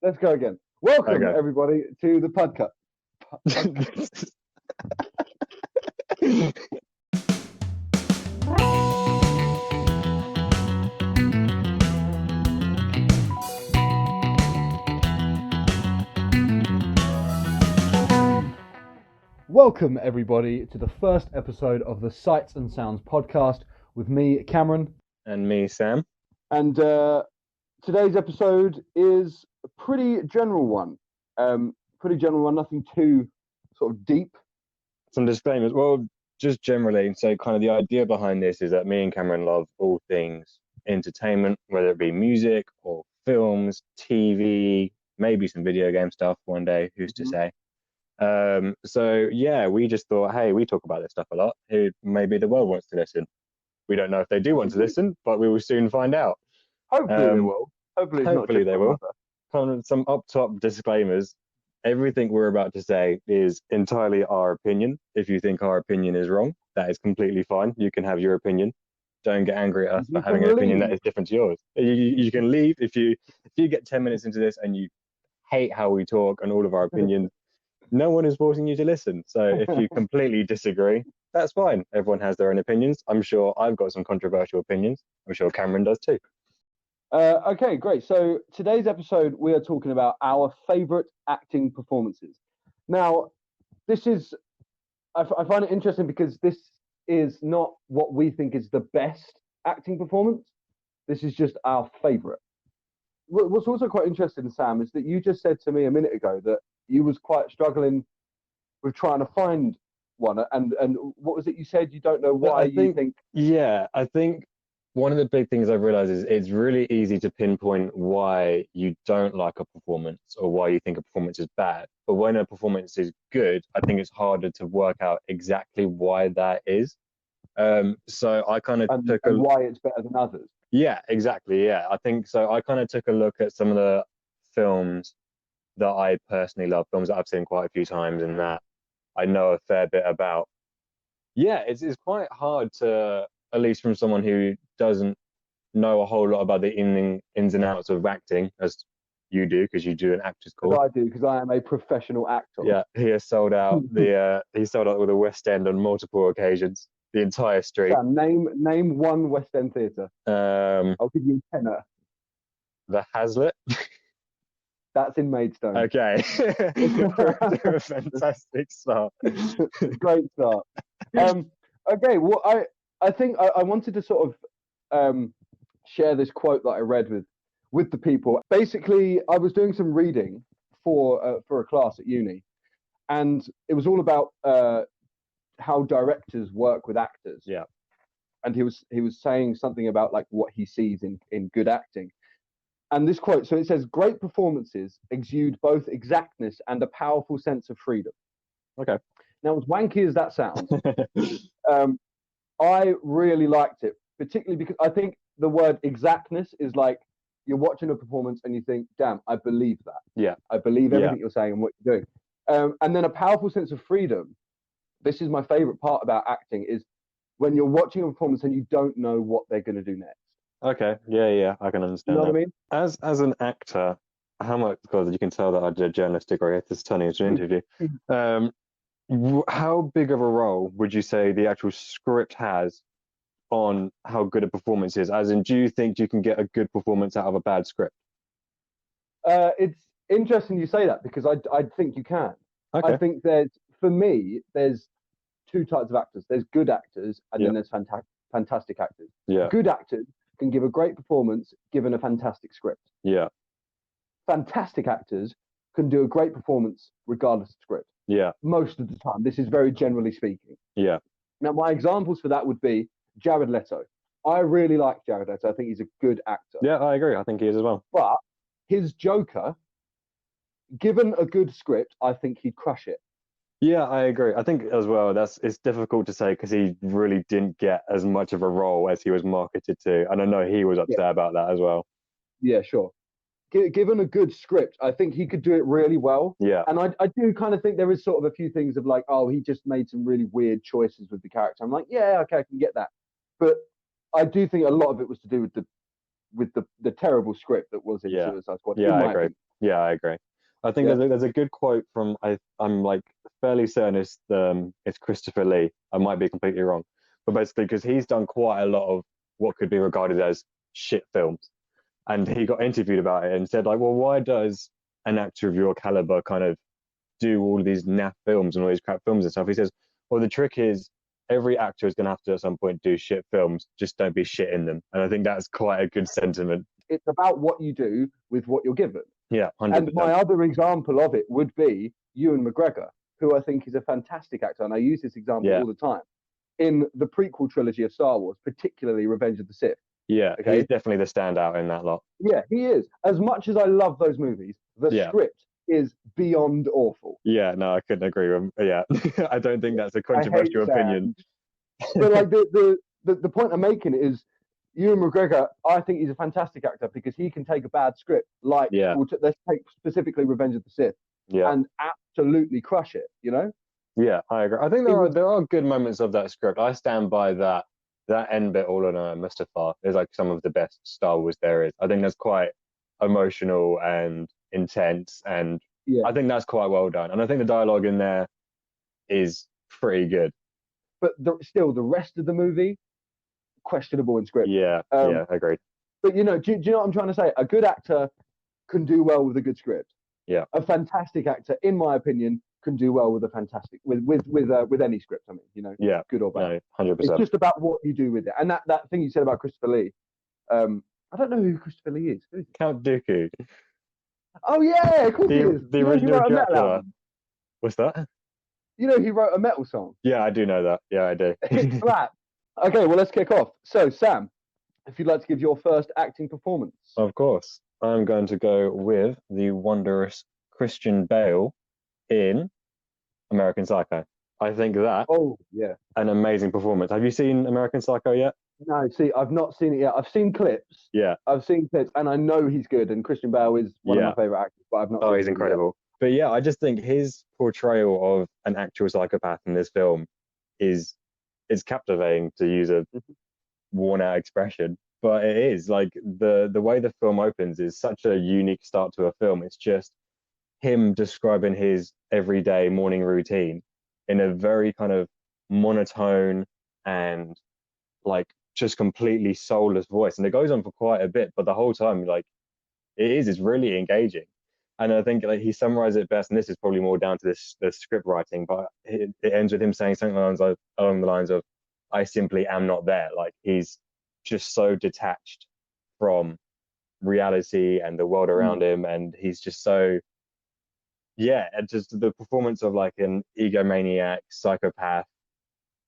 Let's go again. Welcome, Okay. everybody, to the podcast. Welcome, everybody, to the first episode of the Sights and Sounds podcast with me, Cameron. And me, Sam. And today's episode is a pretty general one. Nothing too sort of deep. Some disclaimers. Well, just generally. So, kind of the idea behind this is that me and Cameron love all things entertainment, whether it be music or films, TV, maybe some video game stuff one day. Who's to say? So yeah, we just thought, hey, we talk about this stuff a lot. Who maybe the world wants to listen. We don't know if they do want to listen, but we will soon find out. Hopefully they will. Hopefully they will. Kind of some up top disclaimers. Everything we're about to say is entirely our opinion. If you think our opinion is wrong, that is completely fine. You can have your opinion. Don't get angry at us for having an opinion that is different to yours. You can leave if you get 10 minutes into this and you hate how we talk and all of our opinions. No one is forcing you to listen. So if you completely disagree, that's fine. Everyone has their own opinions. I'm sure I've got some controversial opinions. I'm sure Cameron does too. Okay, great. So today's episode, we are talking about our favourite acting performances. Now, I find it interesting because this is not what we think is the best acting performance. This is just our favourite. What's also quite interesting, Sam, is that you just said to me a minute ago that you was quite struggling with trying to find one. And what was it you said? You don't know why you think... Yeah, I think one of the big things I've realized is it's really easy to pinpoint why you don't like a performance or why you think a performance is bad. But when a performance is good, I think it's harder to work out exactly why that is. So I kind of took a... why it's better than others. Yeah, exactly. Yeah, I think so. I kind of took a look at some of the films that I personally love, films that I've seen quite a few times and that I know a fair bit about. Yeah, it's quite hard to, at least from someone who doesn't know a whole lot about the ins and outs of acting, as you do, because you do an actor's course. I do, because I am a professional actor. Yeah, he has sold out with the West End on multiple occasions, the entire street. Sam, name one West End theatre. I'll give you a tenner. The Hazlitt. That's in Maidstone. Okay. A fantastic start. Great start. Okay, well, I think I wanted to sort of share this quote that I read with the people. Basically, I was doing some reading for a class at uni, and it was all about how directors work with actors. Yeah. And he was saying something about like what he sees in good acting. And this quote, so it says, great performances exude both exactness and a powerful sense of freedom. Okay. Now, as wanky as that sounds, I really liked it, particularly because I think the word exactness is like you're watching a performance and you think, damn, I believe that. Yeah. I believe everything you're saying and what you're doing. And then a powerful sense of freedom. This is my favorite part about acting, is when you're watching a performance and you don't know what they're going to do next. Okay, yeah, I can understand. You know that. What I mean? As an actor, how much? God, you can tell that I did a journalist degree. This is turning into an interview. How big of a role would you say the actual script has on how good a performance is? As in, do you think you can get a good performance out of a bad script? It's interesting you say that, because I think you can. Okay. I think for me, there's two types of actors. There's good actors, and then there's fantastic actors. Yeah. Good actors can give a great performance given a fantastic script. Yeah. Fantastic actors can do a great performance regardless of script. Yeah. Most of the time. This is very generally speaking. Yeah. Now, my examples for that would be Jared Leto. I really like Jared Leto. I think he's a good actor. Yeah, I agree. I think he is as well. But his Joker, given a good script, I think he'd crush it. Yeah, I agree. I think as well, it's difficult to say because he really didn't get as much of a role as he was marketed to. And I know he was upset about that as well. Yeah, sure. Given a good script, I think he could do it really well. Yeah. And I do kind of think there is sort of a few things of like, oh, he just made some really weird choices with the character. I'm like, yeah, okay, I can get that. But I do think a lot of it was to do with the terrible script that was in Suicide Squad. Yeah, I agree. Yeah, I agree. I think Yeah. there's a good quote from I'm like fairly certain it's Christopher Lee. I might be completely wrong, but basically because he's done quite a lot of what could be regarded as shit films, and he got interviewed about it and said like, well, why does an actor of your caliber kind of do all of these naff films and all these crap films and stuff? He says, well, the trick is every actor is going to have to at some point do shit films. Just don't be shit in them. And I think that's quite a good sentiment. It's about what you do with what you're given. Yeah, And 100%. my other example of it would be Ewan McGregor, who I think is a fantastic actor, and I use this example Yeah. all the time. In the prequel trilogy of Star Wars, particularly Revenge of the Sith. Yeah, Okay? he's definitely the standout in that lot. Yeah, he is. As much as I love those movies, the script is beyond awful. Yeah, no, I couldn't agree with him. Yeah, I don't think that's a controversial opinion. But like the point I'm making is Ewan McGregor, I think he's a fantastic actor because he can take a bad script, like let's take specifically Revenge of the Sith, and absolutely crush it. You know? Yeah, I agree. I think there are good moments of that script. I stand by that. That end bit all on Mustafar is like some of the best Star Wars there is. I think that's quite emotional and intense, and I think that's quite well done. And I think the dialogue in there is pretty good. But still, the rest of the movie, questionable in script. Yeah, agreed. But do you know what I'm trying to say? A good actor can do well with a good script. Yeah. A fantastic actor, in my opinion, can do well with a fantastic with any script. I mean, good or bad. No, 100%. It's just about what you do with it. And that thing you said about Christopher Lee, I don't know who Christopher Lee is. Who is he? Count Dooku. Oh yeah, of course he is. The original Dracula. What's that? You know he wrote a metal song. Yeah, I do know that. Yeah, I do. It's flat. Okay, well let's kick off. So Sam, if you'd like to give your first acting performance. Of course. I'm going to go with the wondrous Christian Bale in American Psycho. I think that an amazing performance. Have you seen American Psycho yet? No, see, I've not seen it yet. I've seen clips. Yeah. I've seen clips and I know he's good and Christian Bale is one of my favourite actors, but I've not seen he's incredible. But yeah, I just think his portrayal of an actual psychopath in this film is captivating, to use a worn out expression. But it is like the way the film opens is such a unique start to a film. It's just him describing his everyday morning routine in a very kind of monotone and like just completely soulless voice. And it goes on for quite a bit, but the whole time, like it's really engaging. And I think like he summarized it best, and this is probably more down to the script writing, but it ends with him saying something along the lines of, I simply am not there. Like he's just so detached from reality and the world around him, and he's just so and just the performance of like an egomaniac psychopath,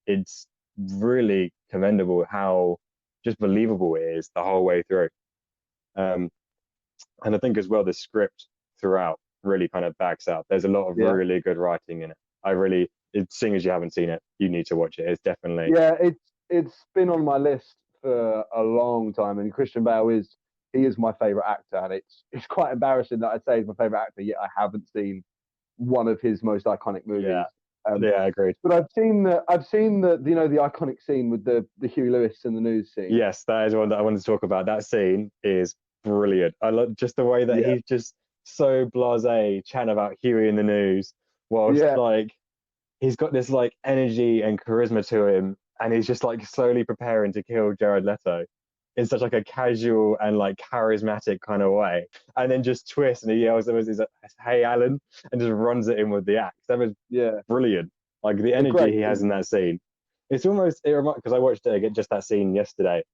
it's really commendable how just believable it is the whole way through. And I think as well the script throughout really kind of backs up. There's a lot of really good writing in it. Seeing as you haven't seen it, you need to watch it. It's definitely it's been on my list for a long time, and Christian Bale is my favorite actor, and it's quite embarrassing that I say he's my favorite actor, yet I haven't seen one of his most iconic movies. Agreed. But I've seen the the iconic scene with the Huey Lewis and the news scene. Yes, that is one that I wanted to talk about. That scene is brilliant. I love just the way that he's just so blasé chatting about Huey in the news, whilst like he's got this like energy and charisma to him, and he's just like slowly preparing to kill Jared Leto in such like a casual and like charismatic kind of way, and then just twists and he yells, he's like, "Hey, Alan," and just runs it in with the axe. That was brilliant. Like the energy he has in that scene. It's almost because I watched just that scene yesterday,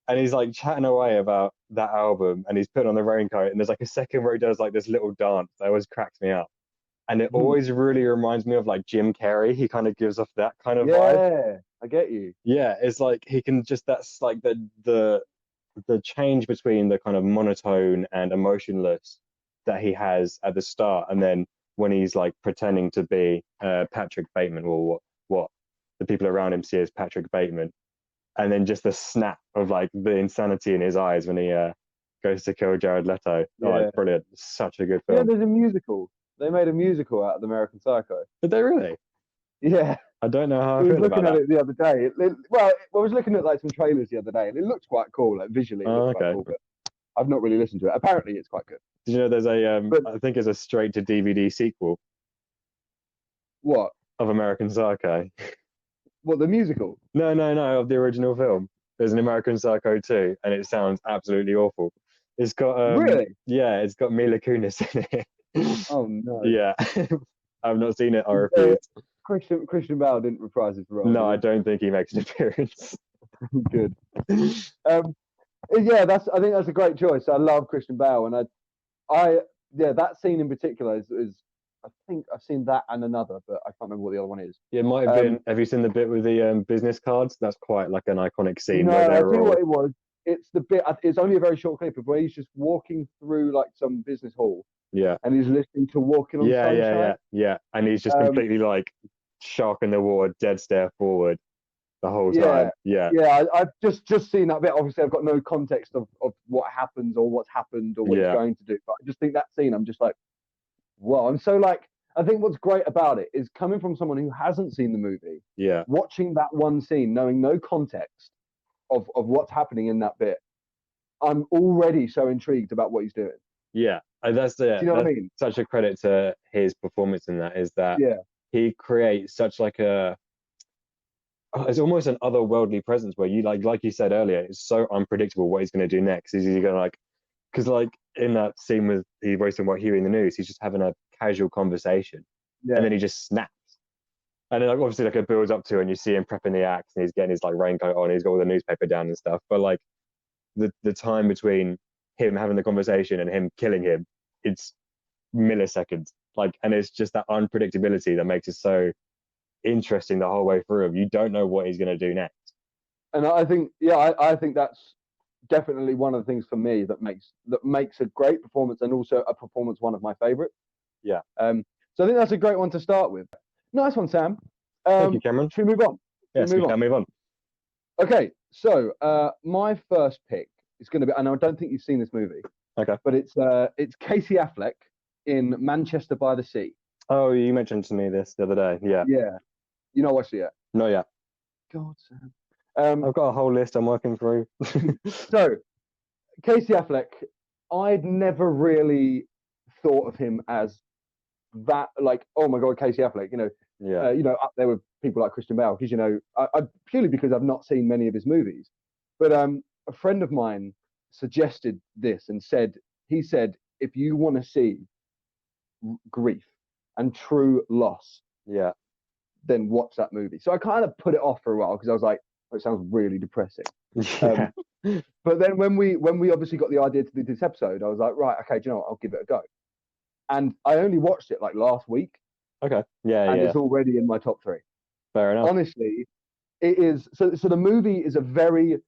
and he's like chatting away about that album, and he's putting on the raincoat, and there's like a second where he does like this little dance that always cracks me up. And it always really reminds me of like Jim Carrey. He kind of gives off that kind of vibe. Yeah, I get you. Yeah, it's like he can just, that's like the change between the kind of monotone and emotionless that he has at the start, and then when he's like pretending to be Patrick Bateman, or what the people around him see as Patrick Bateman, and then just the snap of like the insanity in his eyes when he goes to kill Jared Leto. Oh, it's brilliant. Such a good film. Yeah, there's a musical. They made a musical out of American Psycho. Did they really? Yeah. I don't know how I was feel looking about at it the other day. I was looking at like some trailers the other day, and it looks quite cool. Like visually, it looks quite cool. But I've not really listened to it. Apparently, it's quite good. Did you know there's a But I think it's a straight to DVD sequel what? of American Psycho. What, the musical? No, of the original film. There's an American Psycho 2, and it sounds absolutely awful. It's got Really? yeah, it's got Mila Kunis in it. Oh no. Yeah. I've not seen it, I Uh, refuse. Christian Bale didn't reprise his role, No, did I don't think he makes an appearance. he? Good. Um, yeah, I think that's a great choice. I love Christian Bale, and yeah, that scene in particular is I think I've seen that and another, but I can't remember what the other one is. It might have been. Have you seen the bit with the business cards? That's quite like an iconic scene No, where I'll they're tell you all. what it was. It's the bit. It's only a very short clip of where he's just walking through like some business hall, Yeah, and he's listening to "Walking on Sunshine." yeah. And he's just Um, completely like shark in the water, dead stare forward the whole yeah, time. Yeah, yeah. I've just seen that bit. Obviously, I've got no context of what happens or what's happened or what he's yeah, going to do. But I just think that scene. I'm just like, wow. I'm so like. I think what's great about it is coming from someone who hasn't seen the movie, yeah, watching that one scene, knowing no context of what's happening in that bit. I'm already so intrigued about what he's doing. yeah. And Do you know what I that's mean? such a credit to his performance in that is that Yeah, he creates such like a. It's almost an otherworldly presence where you like you said earlier, it's so unpredictable what he's going to do next. Is he going to like because like in that scene with the voice and what Huey in the news, he's just having a casual conversation, and yeah, then he just snaps. And then like, obviously like it builds up to, and you see him prepping the axe, and he's getting his like raincoat on, he's got all the newspaper down and stuff. But like the time between him having the conversation and him killing him, it's milliseconds. Like, and it's just that unpredictability that makes it so interesting the whole way through. You don't know what he's going to do next. and I think I think that's definitely one of the things for me that makes a great performance and also a performance one of my favorites. Yeah. So I think that's a great one to start with. Nice one, Sam. Thank you, Cameron. Should we move on? Yes, we can move on. Okay, so my first pick is going to be, and I don't think you've seen this movie. Okay. But it's Casey Affleck in Manchester by the Sea. Oh, you mentioned to me this the other day. Yeah. Yeah. You not watched it yet? Not yet. God, Sam. I've got a whole list I'm working through. So, Casey Affleck, I'd never really thought of him as that, like, oh my God, Casey Affleck, Yeah. up there with people like Christian Bale, because, I purely because I've not seen many of his movies. But a friend of mine suggested this and he said, if you want to see grief and true loss, Yeah. then watch that movie. So I kind of put it off for a while because I was like, oh, it sounds really depressing. Yeah. But then when we obviously got the idea to do this episode, I was like, right, okay, do you know what? I'll give it a go. And I only watched it like last week. Okay. Yeah. And Yeah. it's already in my top 3. Fair enough. Honestly, it is. So the movie is a very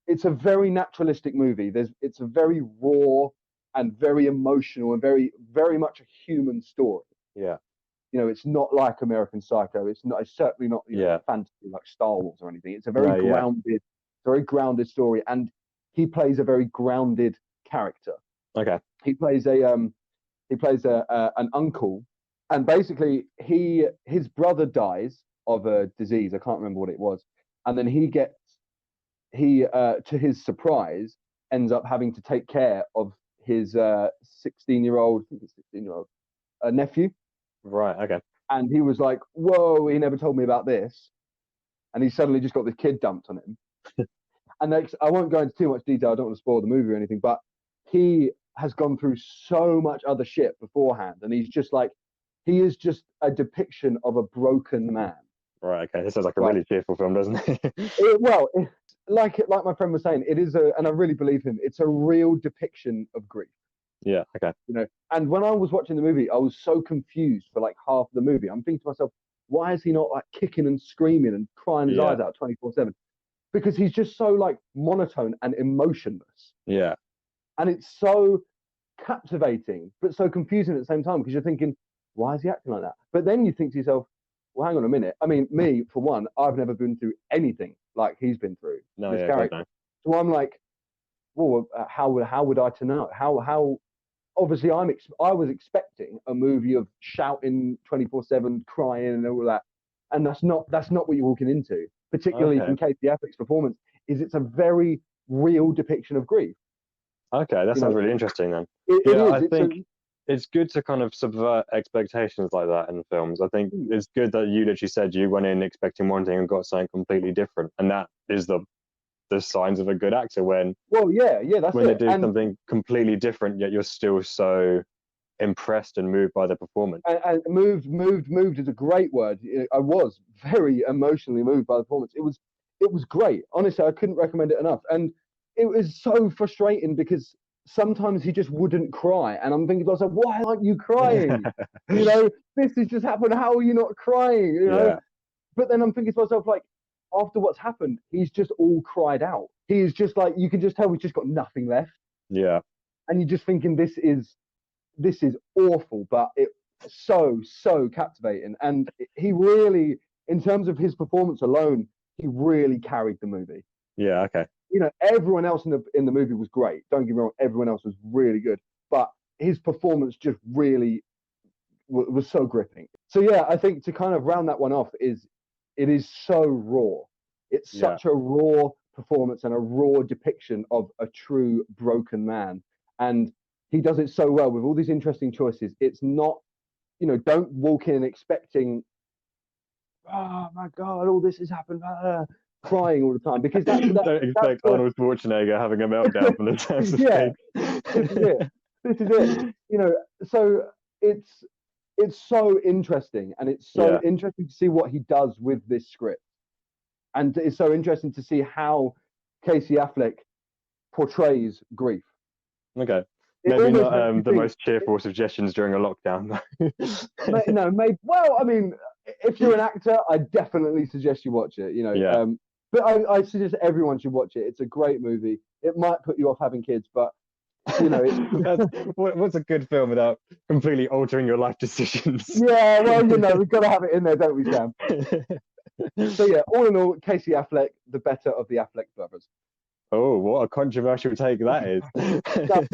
naturalistic movie. It's a very raw and very emotional and very, very much a human story. Yeah. It's not like American Psycho. It's certainly not fantasy like Star Wars or anything. It's a very grounded story, and he plays a very grounded character. Okay. He plays an uncle, and basically his brother dies of a disease. I can't remember what it was, and then he to his surprise ends up having to take care of his 16-year-old nephew. Right. Okay. And he was like, whoa, he never told me about this. And he suddenly just got this kid dumped on him. And I won't go into too much detail. I don't want to spoil the movie or anything, but he has gone through so much other shit beforehand. And he is just a depiction of a broken man. Right. Okay. This sounds like a really cheerful film, doesn't it? Like my friend was saying, it is and I really believe him. It's a real depiction of grief. Yeah. Okay. And when I was watching the movie, I was so confused for like half the movie. I'm thinking to myself, why is he not like kicking and screaming and crying his eyes out 24/7? Because he's just so like monotone and emotionless. Yeah. And it's so captivating, but so confusing at the same time because you're thinking, why is he acting like that? But then you think to yourself, well, hang on a minute. I mean, me, for one, I've never been through anything like he's been through. No. This Yeah. character. So I'm like, well, how would I to know? How obviously I was expecting a movie of shouting 24/7, crying and all that, and that's not what you're walking into. Particularly from Casey Affleck's performance, it's a very real depiction of grief. Okay, that You sounds know, really interesting then. it Yeah, is. I think it's good to kind of subvert expectations like that in films. I think it's good that you literally said you went in expecting one thing and got something completely different, and that is the signs of a good actor well, yeah, that's when they it. do And something completely different, yet you're still so impressed and moved by the performance. and moved is a great word. I was very emotionally moved by the performance. It was great. Honestly, I couldn't recommend it enough. And it was so frustrating because sometimes he just wouldn't cry, and I'm thinking to myself, why aren't you crying? You know, this has just happened. How are you not crying? You know. Yeah, But then I'm thinking to myself, like, after what's happened, he's just all cried out. He is just like, you can just tell he's just got nothing left, yeah, and you're just thinking this is awful, but it's so captivating. And he really, in terms of his performance alone, he really carried the movie. yeah. Okay. You know, everyone else in the movie was great. Don't get me wrong, everyone else was really good, but his performance just really was so gripping. So yeah, I think to kind of round that one off is it is so raw. It's Yeah, such a raw performance and a raw depiction of a true broken man. And he does it so well with all these interesting choices. It's not, you know, don't walk in expecting, oh my God, all this has happened, crying all the time. Because don't that's expect the, Arnold Schwarzenegger having a meltdown from the chance of yeah, speed. this is it. This is it. You know, so it's it's so interesting, and it's so Yeah. interesting to see what he does with this script, and it's so interesting to see how Casey Affleck portrays grief. Okay. It Maybe almost not makes you the think, most cheerful suggestions during a lockdown. no, maybe. Well, I mean, if you're an actor, I definitely suggest you watch it. You know, Yeah. but I suggest everyone should watch it. It's a great movie. It might put you off having kids, but you know, What's a good film without completely altering your life decisions? yeah. Well, you know, we've got to have it in there, don't we, Sam? So yeah, all in all, Casey Affleck, the better of the Affleck brothers. Oh, what a controversial take that is. No,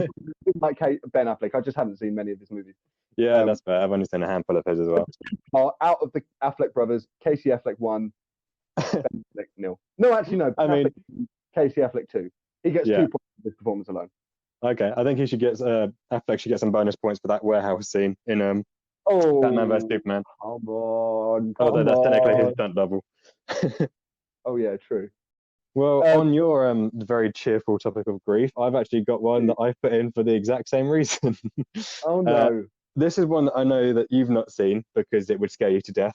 like Ben Affleck, I just haven't seen many of his movies. Yeah, that's fair. I've only seen a handful of his as well. Out of the Affleck brothers, Casey Affleck won, Ben Affleck nil. No, actually, no. I Ben mean, Affleck, Casey Affleck 2. He gets yeah. 2 points for his performance alone. Okay, I think he should get Affleck should get some bonus points for that warehouse scene in Batman vs Oh, Superman. come Although that's technically his on. stunt double. Oh yeah, true. Well, Um, on your very cheerful topic of grief, I've actually got one that I've put in for the exact same reason. oh uh, no. this is one that I know that you've not seen because it would scare you to death.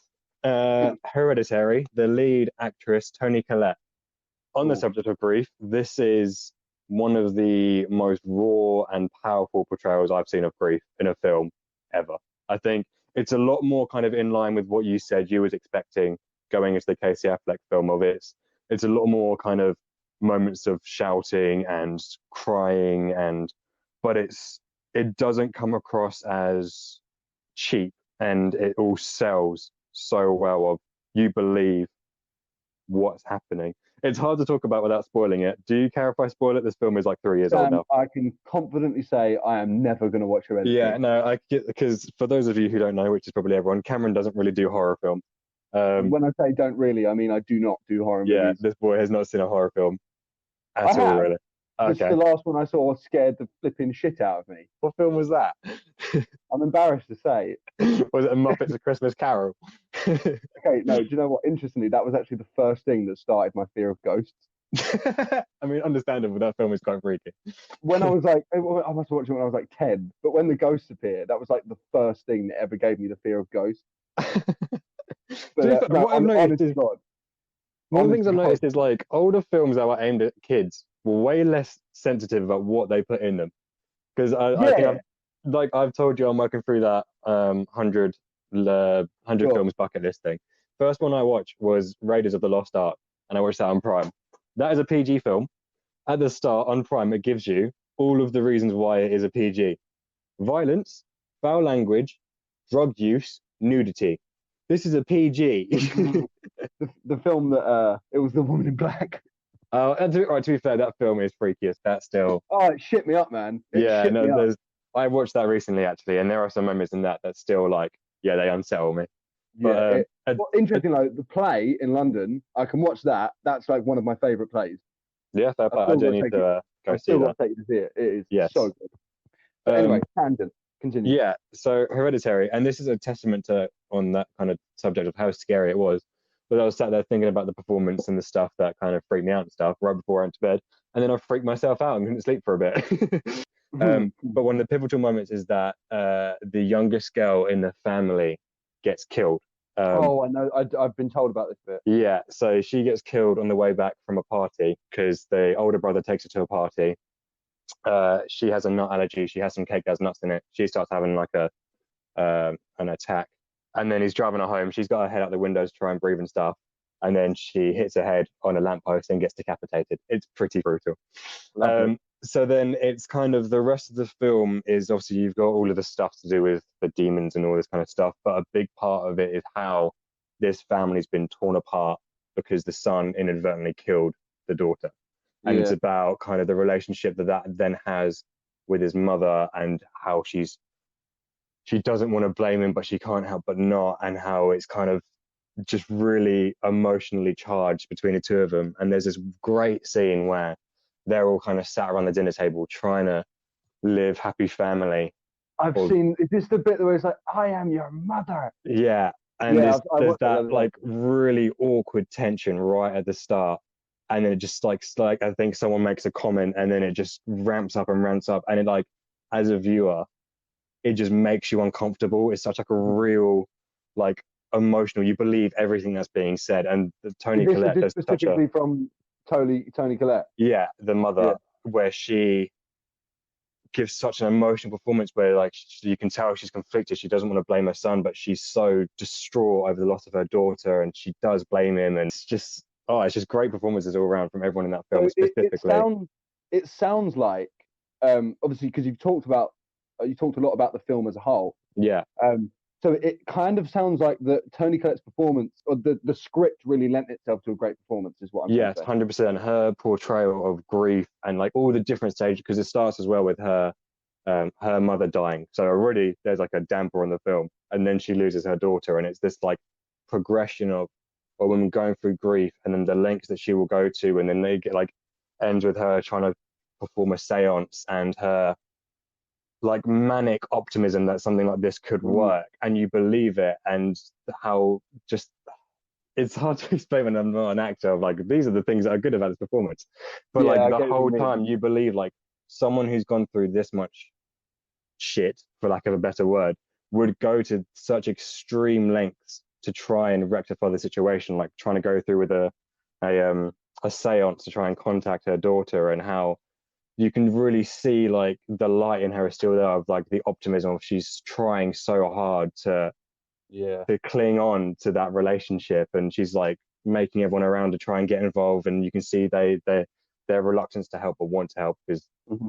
Hereditary, the lead actress Toni Collette. On the Ooh. subject of grief, this is one of the most raw and powerful portrayals I've seen of grief in a film ever. I think it's a lot more kind of in line with what you said you was expecting going into the Casey Affleck film of it's a lot more kind of moments of shouting and crying but it doesn't come across as cheap, and it all sells so well of you believe what's happening. It's hard to talk about without spoiling it. Do you care if I spoil it? This film is like 3 years old Sam, now. I can confidently say I am never going to watch Hereditary. Yeah, no, I get because for those of you who don't know, which is probably everyone, Cameron doesn't really do horror film. When I say don't really, I mean I do not do horror Yeah, movies. this boy has not seen a horror film I at all, have. really. Just Okay, the last one I saw scared the flipping shit out of me. what film was that? I'm embarrassed to say. Was it a Muppets of Christmas Carol? Okay, no, do you know what? Interestingly, that was actually the first thing that started my fear of ghosts. I mean, understandable. That film is quite freaky. When I was like, I must have watched it when I was like 10, but when the ghosts appeared, that was like the first thing that ever gave me the fear of ghosts. But no, What I've noticed is God, one of the honest things to I've God, noticed is like older films that were aimed at kids were way less sensitive about what they put in them. Because I think yeah, I've told you I'm working through that 100 sure. films bucket list thing. First one I watched was Raiders of the Lost Ark, and I watched that on Prime. That is a PG film. At the start on Prime, it gives you all of the reasons why it is a PG: violence, foul language, drug use, nudity. This is a PG. The film that it was The Woman in Black. To be fair, that film is freakiest. That's still, Oh, it shit me up, man. It yeah, shit no, me up. I watched that recently actually, and there are some moments in that still like, yeah, they unsettle me. Yeah. But Well, interesting, like the play in London, I can watch that. That's like one of my favourite plays. yeah, fair I play. I still do got to need take it. to Go I've see still that. got to take you to see it. It is Yes. so good. But Um, anyway, tangent. Continue. yeah. So Hereditary, and this is a testament to on that kind of subject of how scary it was. But I was sat there thinking about the performance and the stuff that kind of freaked me out and stuff right before I went to bed, and then I freaked myself out and couldn't sleep for a bit. But one of the pivotal moments is that the youngest girl in the family gets killed. Oh, I know. I've been told about this bit. Yeah, so she gets killed on the way back from a party because the older brother takes her to a party. She has a nut allergy. She has some cake that has nuts in it. She starts having like an attack, and then he's driving her home. She's got her head out the window to try and breathe and stuff, and then she hits her head on a lamppost and gets decapitated. It's pretty brutal. Lovely. So then it's kind of the rest of the film is obviously you've got all of the stuff to do with the demons and all this kind of stuff, but a big part of it is how this family's been torn apart because the son inadvertently killed the daughter. And it's about kind of the relationship that then has with his mother and how she doesn't want to blame him, but she can't help but not, and how it's kind of just really emotionally charged between the two of them. And there's this great scene where they're all kind of sat around the dinner table trying to live happy family. I've seen. Is this the bit where it's like, "I am your mother"? Yeah, and there's that like really awkward tension right at the start, and then it just like I think someone makes a comment, and then it just ramps up and ramps up, and it like as a viewer, it just makes you uncomfortable. It's such like a real like emotional. You believe everything that's being said, and Toni Collette does specifically from Toni Collette. Yeah, the mother, where she gives such an emotional performance where like you can tell she's conflicted. She doesn't want to blame her son, but she's so distraught over the loss of her daughter, and she does blame him. And it's just great performances all around from everyone in that film. So specifically, it sounds like obviously because you talked a lot about the film as a whole. Yeah. So it kind of sounds like that Toni Collette's performance, or the script, really lent itself to a great performance, is what I'm saying. Yes, 100%. Her portrayal of grief and like all the different stages, because it starts as well with her mother dying. So already there's like a damper on the film, and then she loses her daughter, and it's this like progression of a woman going through grief, and then the lengths that she will go to, and then they get like ends with her trying to perform a seance, and her like manic optimism that something like this could work, and you believe it, and how just it's hard to explain when I'm not an actor. Like these are the things that are good about this performance, but like the whole time you believe like someone who's gone through this much shit, for lack of a better word, would go to such extreme lengths to try and rectify the situation, like trying to go through with a seance to try and contact her daughter, and how you can really see like the light in her is still there, of like the optimism of she's trying so hard to cling on to that relationship, and she's like making everyone around to try and get involved, and you can see their reluctance to help but want to help because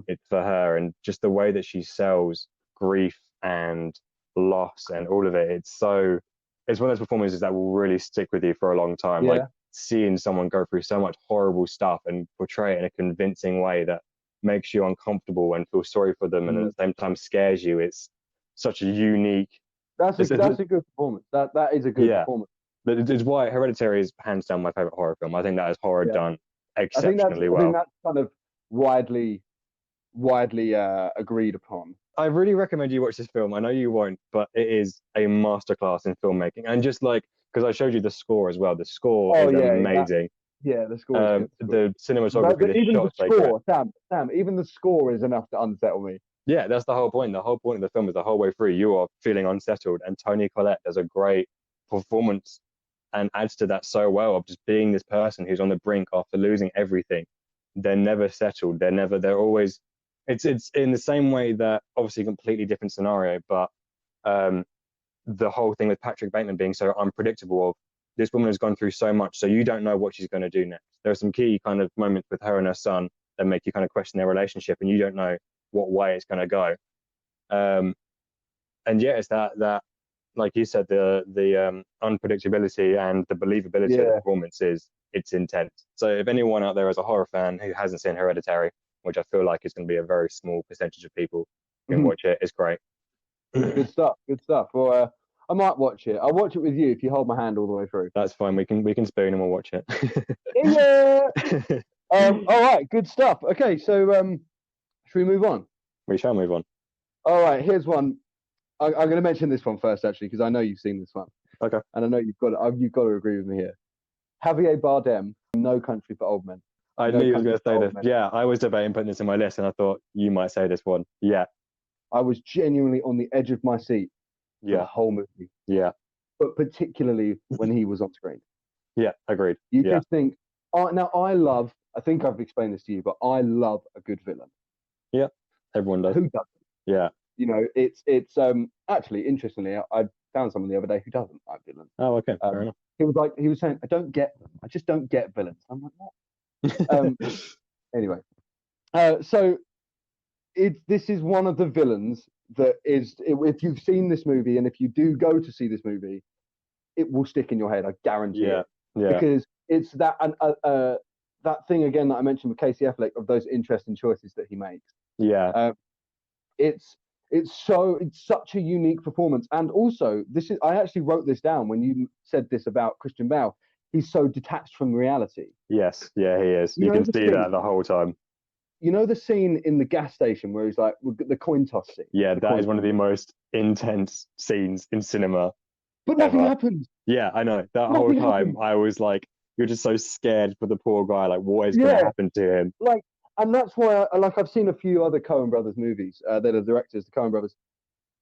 it's for her, and just the way that she sells grief and loss and all of it, it's one of those performances that will really stick with you for a long time. Like seeing someone go through so much horrible stuff and portray it in a convincing way that makes you uncomfortable and feel sorry for them, and at the same time scares you. It's such a unique. That's a good performance. That is a good performance. But it's why Hereditary is hands down my favorite horror film. I think that is horror done exceptionally well. I think that's kind of widely agreed upon. I really recommend you watch this film. I know you won't, but it is a masterclass in filmmaking. And just like, because I showed you the score as well. The score is amazing. The score is good. The cinematography, even the score, Sam, even the score is enough to unsettle me. Yeah, that's the whole point. The whole point of the film is the whole way through you are feeling unsettled, and Toni Collette does a great performance and adds to that so well, of just being this person who's on the brink after losing everything. They're never settled. They're always, it's in the same way that, obviously a completely different scenario, but the whole thing with Patrick Bateman being so unpredictable, of this woman has gone through so much, so you don't know what she's going to do next. There are some key kind of moments with her and her son that make you kind of question their relationship, and you don't know what way it's going to go. And yeah, it's that like you said, the unpredictability and the believability of the performance it's intense. So if anyone out there is a horror fan who hasn't seen Hereditary, which I feel like is going to be a very small percentage of people who can watch it, it's great. Good stuff. Well, I might watch it. I'll watch it with you if you hold my hand all the way through. That's fine. We can spoon and we'll watch it. Yeah. All right, good stuff. Okay, so should we move on? We shall move on. All right, here's one. I'm going to mention this one first, actually, because I know you've seen this one. Okay. And I know you've got to agree with me here. Javier Bardem, No Country for Old Men. I No knew you was going Country to for say Old this. Men. Yeah, I was debating putting this in my list, and I thought you might say this one. Yeah. I was genuinely on the edge of my seat for the Yeah. whole movie, Yeah. but particularly when he was on screen. Yeah. Agreed. You Yeah. just think, now I think I've explained this to you, but I love a good villain. Yeah. Everyone does. Who doesn't? Yeah. You know, it's actually, interestingly, I found someone the other day who doesn't like villains. Oh, okay. Fair enough. He was saying, I don't get them. I just don't get villains. I'm like, what? Anyway, so this is one of the villains that is, if you've seen this movie and if you do go to see this movie, it will stick in your head. I guarantee it. Yeah. Because it's that that thing again that I mentioned with Casey Affleck of those interesting choices that he makes. Yeah. It's such a unique performance, and also I actually wrote this down when you said this about Christian Bale. He's so detached from reality. Yes. Yeah, he is. You can see that the whole time. You know the scene in the gas station where he's like the coin toss scene. Yeah, that is one of the most intense scenes in cinema. But nothing happens. Yeah, I know. That whole time, I was like, you're just so scared for the poor guy. Like, what is going to happen to him? Like, and that's why, I've seen a few other Coen Brothers movies. They're the directors, the Coen Brothers,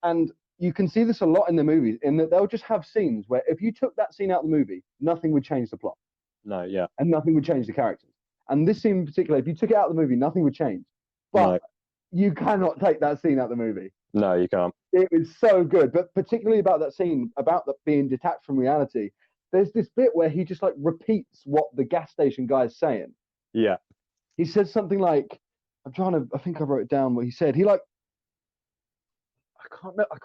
and you can see this a lot in the movies. In that they'll just have scenes where if you took that scene out of the movie, nothing would change the plot. No, yeah. And nothing would change the characters. And this scene in particular, if you took it out of the movie, nothing would change. But you cannot take that scene out of the movie. No, you can't. It was so good, but particularly about that scene, about being detached from reality. There's this bit where he just like repeats what the gas station guy is saying. Yeah. He says something like, I think I wrote it down what he said. I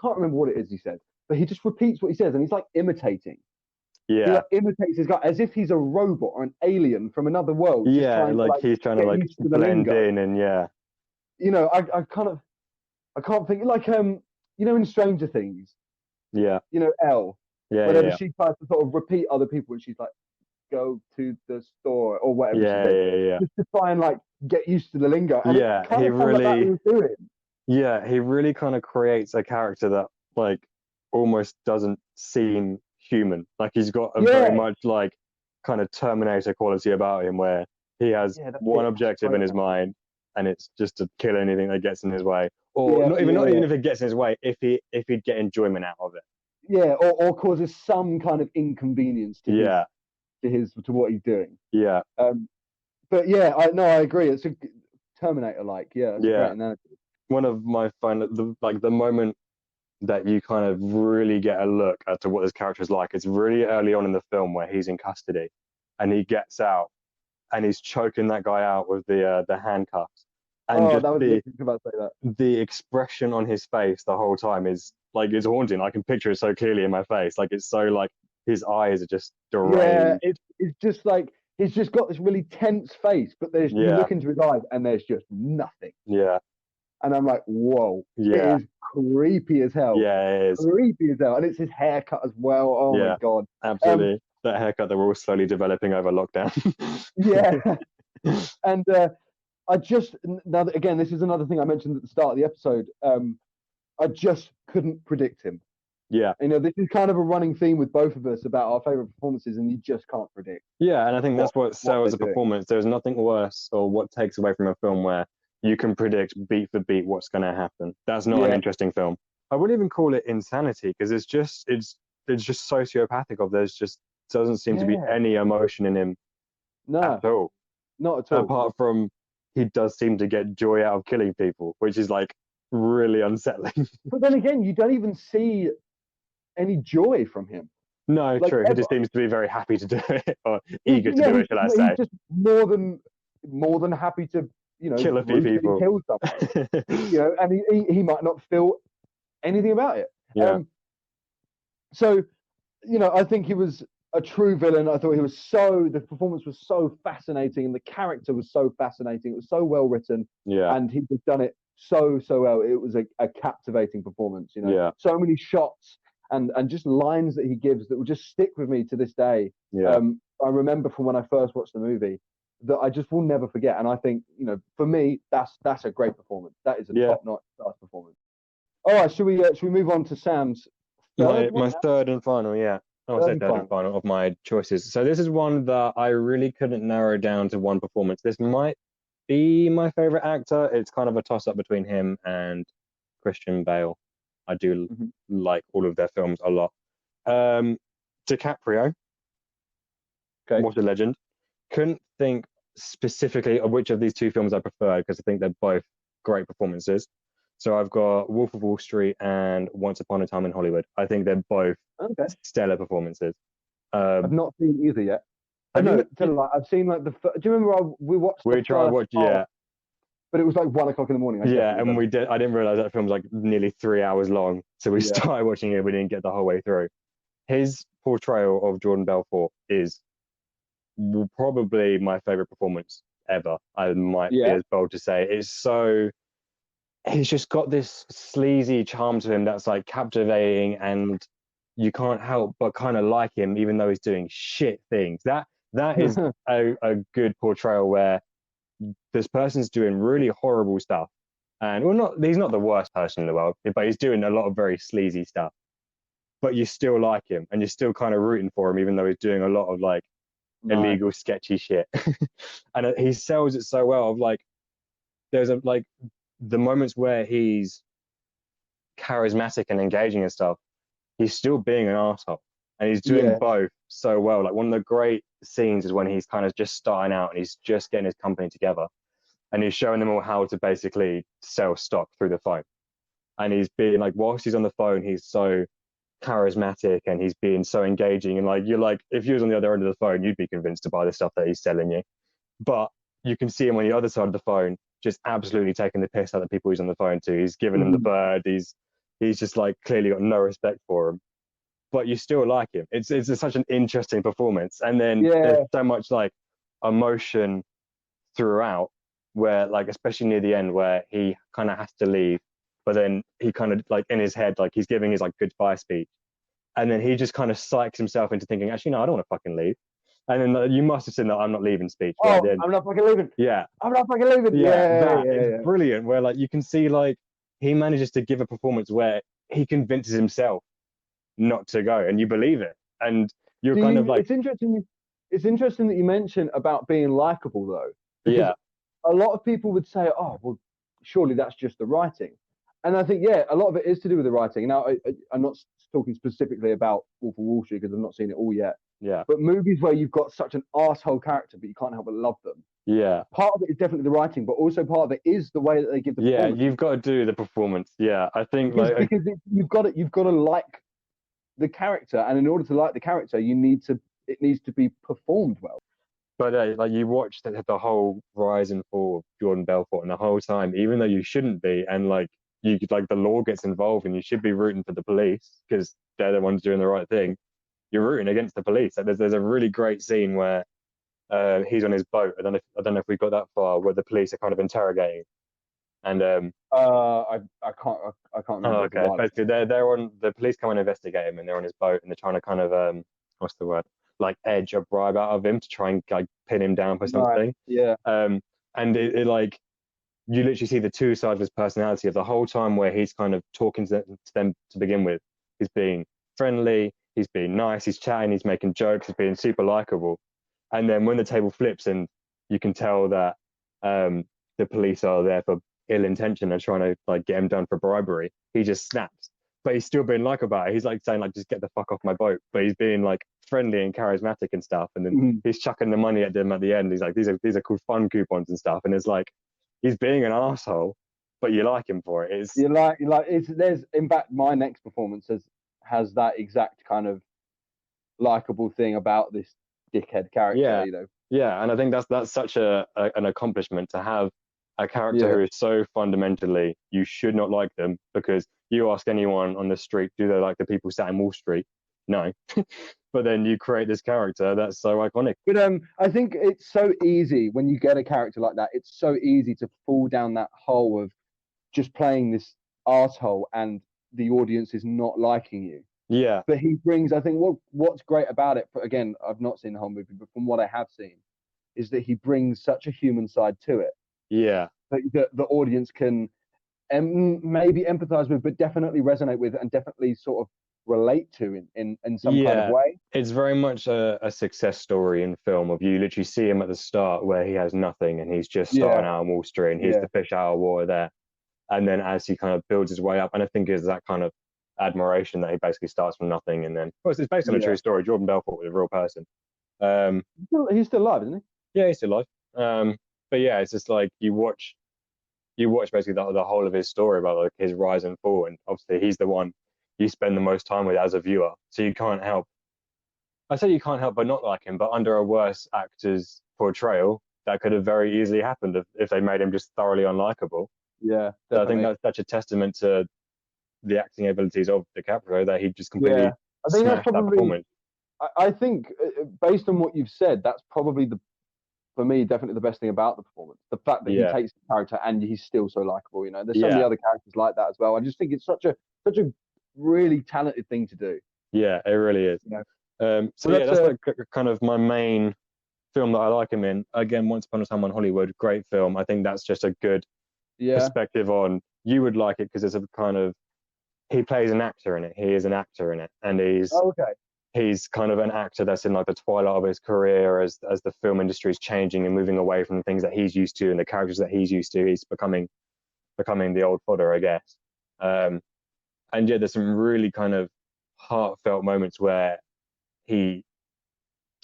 can't remember what it is he said, but he just repeats what he says and he's like imitating. Yeah. He like imitates his guy as if he's a robot or an alien from another world. Yeah, he's trying to blend in and yeah. You know, I can't think in Stranger Things. Yeah. You know, Elle. Yeah. Whenever she tries to sort of repeat other people and she's like, go to the store or whatever. Yeah. Just to try and like get used to the lingo. And he really doing. Yeah, he really kind of creates a character that like almost doesn't seem human. Like he's got a very much like kind of Terminator quality about him where he has one objective in his mind and it's just to kill anything that gets in his way. Or not even if it gets in his way, if he'd get enjoyment out of it. Yeah, or causes some kind of inconvenience to what he's doing. Yeah. But yeah, I agree. It's a Terminator-like. Yeah. That's a great analogy. One of my the moment that you kind of really get a look at to what this character is like. It's really early on in the film where he's in custody, and he gets out, and he's choking that guy out with the handcuffs. And the expression on his face the whole time is like it's haunting. I can picture it so clearly in my face. Like it's so like his eyes are just deranged. Yeah, it's just like he's just got this really tense face, but you look into his eyes and there's just nothing. Yeah. And I'm like, whoa. Yeah. It is creepy as hell. Yeah, it is. Creepy as hell. And it's his haircut as well. Oh my God. Absolutely. That haircut that we're all slowly developing over lockdown. Yeah. And again, this is another thing I mentioned at the start of the episode. I just couldn't predict him. Yeah. You know, this is kind of a running theme with both of us about our favorite performances, and you just can't predict. Yeah, and I think that's what sells a performance. There's nothing worse or what takes away from a film where you can predict beat for beat what's going to happen. That's not an interesting film. I wouldn't even call it insanity because it's just sociopathic. There's just doesn't seem to be any emotion in him at all. Not at all. Apart from he does seem to get joy out of killing people, which is like really unsettling. But then again, you don't even see any joy from him. No, like, true. Ever. He just seems to be very happy to do it, or eager to do it, should I say? He's just more than happy to, kill a few people, kill someone, and he might not feel anything about it. Yeah. So, I think he was a true villain. I thought the performance was so fascinating, and the character was so fascinating. It was so well written. Yeah. And he just done it so well. It was a captivating performance. So many shots. And just lines that he gives that will just stick with me to this day. Yeah. I remember from when I first watched the movie, that I just will never forget. And I think, you know, for me, that's a great performance. That is a top-notch performance. All right, should we move on to Sam's third one? My third and final, yeah. I would say third and final of my choices. So this is one that I really couldn't narrow down to one performance. This might be my favorite actor. It's kind of a toss-up between him and Christian Bale. I do like all of their films a lot. DiCaprio, what a legend. Couldn't think specifically of which of these two films I preferred because I think they're both great performances. So I've got Wolf of Wall Street and Once Upon a Time in Hollywood. I think they're both stellar performances. I've not seen either yet. I've seen like do you remember we watched? Yeah. But it was like 1 o'clock in the morning. And we did. I didn't realize that film was like nearly 3 hours long. So we started watching it. We didn't get the whole way through. His portrayal of Jordan Belfort is probably my favorite performance ever. I might be as bold to say. He's just got this sleazy charm to him that's like captivating, and you can't help but kind of like him, even though he's doing shit things. That is a good portrayal where this person's doing really horrible stuff, and he's not the worst person in the world, but he's doing a lot of very sleazy stuff. But you still like him, and you're still kind of rooting for him, even though he's doing a lot of like illegal, sketchy shit. And he sells it so well. Of like, there's the moments where he's charismatic and engaging and stuff, he's still being an asshole, and he's doing both so well. Like, one of the great scenes is when he's kind of just starting out and he's just getting his company together, and he's showing them all how to basically sell stock through the phone. And he's being like, whilst he's on the phone, he's so charismatic and he's being so engaging, and like, you're like, if you was on the other end of the phone, you'd be convinced to buy the stuff that he's selling you. But you can see him on the other side of the phone just absolutely taking the piss out of the people he's on the phone to. He's giving them the bird. He's just like clearly got no respect for him, but you still like him. It's such an interesting performance. And then there's so much like emotion throughout, where like, especially near the end, where he kind of has to leave, but then he kind of like in his head, like he's giving his like goodbye speech, and then he just kind of psychs himself into thinking, actually, no, I don't want to fucking leave. And then you must have seen that I'm not leaving speech. I'm not fucking leaving. Yeah. I'm not fucking leaving. It's brilliant. Where like you can see like he manages to give a performance where he convinces himself not to go, and you believe it. And you're kind of like, it's interesting. It's interesting that you mentioned about being likable though. Yeah. A lot of people would say, oh, well, surely that's just the writing. And I think, a lot of it is to do with the writing. Now, I'm not talking specifically about Wolf of Wall Street because I've not seen it all yet. Yeah. But movies where you've got such an arsehole character, but you can't help but love them. Yeah. Part of it is definitely the writing, but also part of it is the way that they give the performance. Yeah, you've got to do the performance. Yeah, I think because you've got to like the character, and in order to like the character, it needs to be performed well. But like, you watch the whole rise and fall of Jordan Belfort, and the whole time, even though you shouldn't be, and like the law gets involved, and you should be rooting for the police because they're the ones doing the right thing. You're rooting against the police. Like, there's a really great scene where he's on his boat. I don't know if we got that far, where the police are kind of interrogating. And I can't remember. Oh, okay. Basically, they're on, the police come and investigate him, and they're on his boat, and they're trying to kind of what's the word? Like edge a bribe out of him to try and like pin him down for something. Right. Yeah. And it like, you literally see the two sides of his personality of the whole time, where he's kind of talking to them to begin with. He's being friendly, he's being nice, he's chatting, he's making jokes, he's being super likable. And then when the table flips and you can tell that the police are there for ill intention and trying to like get him done for bribery, he just snaps. But he's still being like about it. He's like saying like, just get the fuck off my boat. But he's being like friendly and charismatic and stuff. And then he's chucking the money at them at the end. He's like, these are cool fun coupons and stuff. And it's like, he's being an asshole, but you like him for it. There's in fact, my next performance has that exact kind of likable thing about this dickhead character. Yeah. You know. Yeah, and I think that's such an accomplishment to have a character who is so fundamentally, you should not like them, because you ask anyone on the street, do they like the people sat in Wall Street? No. But then you create this character that's so iconic. But I think it's so easy when you get a character like that. It's so easy to fall down that hole of just playing this arsehole and the audience is not liking you. Yeah. But he brings, I think, what's great about it. But again, I've not seen the whole movie, but from what I have seen, is that he brings such a human side to it Yeah, that the audience can maybe empathize with, but definitely resonate with, and definitely sort of relate to in some kind of yeah. way. It's very much a success story in film of you literally see him at the start where he has nothing and he's just starting Yeah, out on Wall Street and he's yeah, the fish out of water there. And then as he kind of builds his way up, and I think it's that kind of admiration that he basically starts from nothing and then, well, it's based on a yeah. true story. Jordan Belfort was a real person. Um, He's still alive, isn't yeah, he's still alive. But yeah, it's just like you watch basically the whole of his story about like his rise and fall, and obviously he's the one you spend the most time with as a viewer. So you can't help. I say you can't help but not like him, but under a worse actor's portrayal, that could have very easily happened if they made him just thoroughly unlikable. he? Yeah, So I think definitely. that's such a testament to the acting abilities of DiCaprio that he just Yeah, completely I think that's smashed that probably. performance. I think based on what you've said, that's probably for me definitely the best thing about the performance. The fact that he Yeah, takes the character and he's still so likable. You know, there's so many yeah, other characters like that as well. I just think it's such a really talented thing to do. yeah, it really is. You know, So so yeah, that's that's like kind of my main film that I like him in. Again, Once Upon a Time in Hollywood, great film. I think that's just a good yeah. perspective on. You would like it because it's a kind of he plays an actor in it. He is an actor in it, and Oh, okay. he's kind of an actor that's in like the twilight of his career as the film industry is changing and moving away from the things that he's used to and the characters that he's used to. He's becoming the old fodder, I guess. Um, and yeah, there's some really kind of heartfelt moments where he.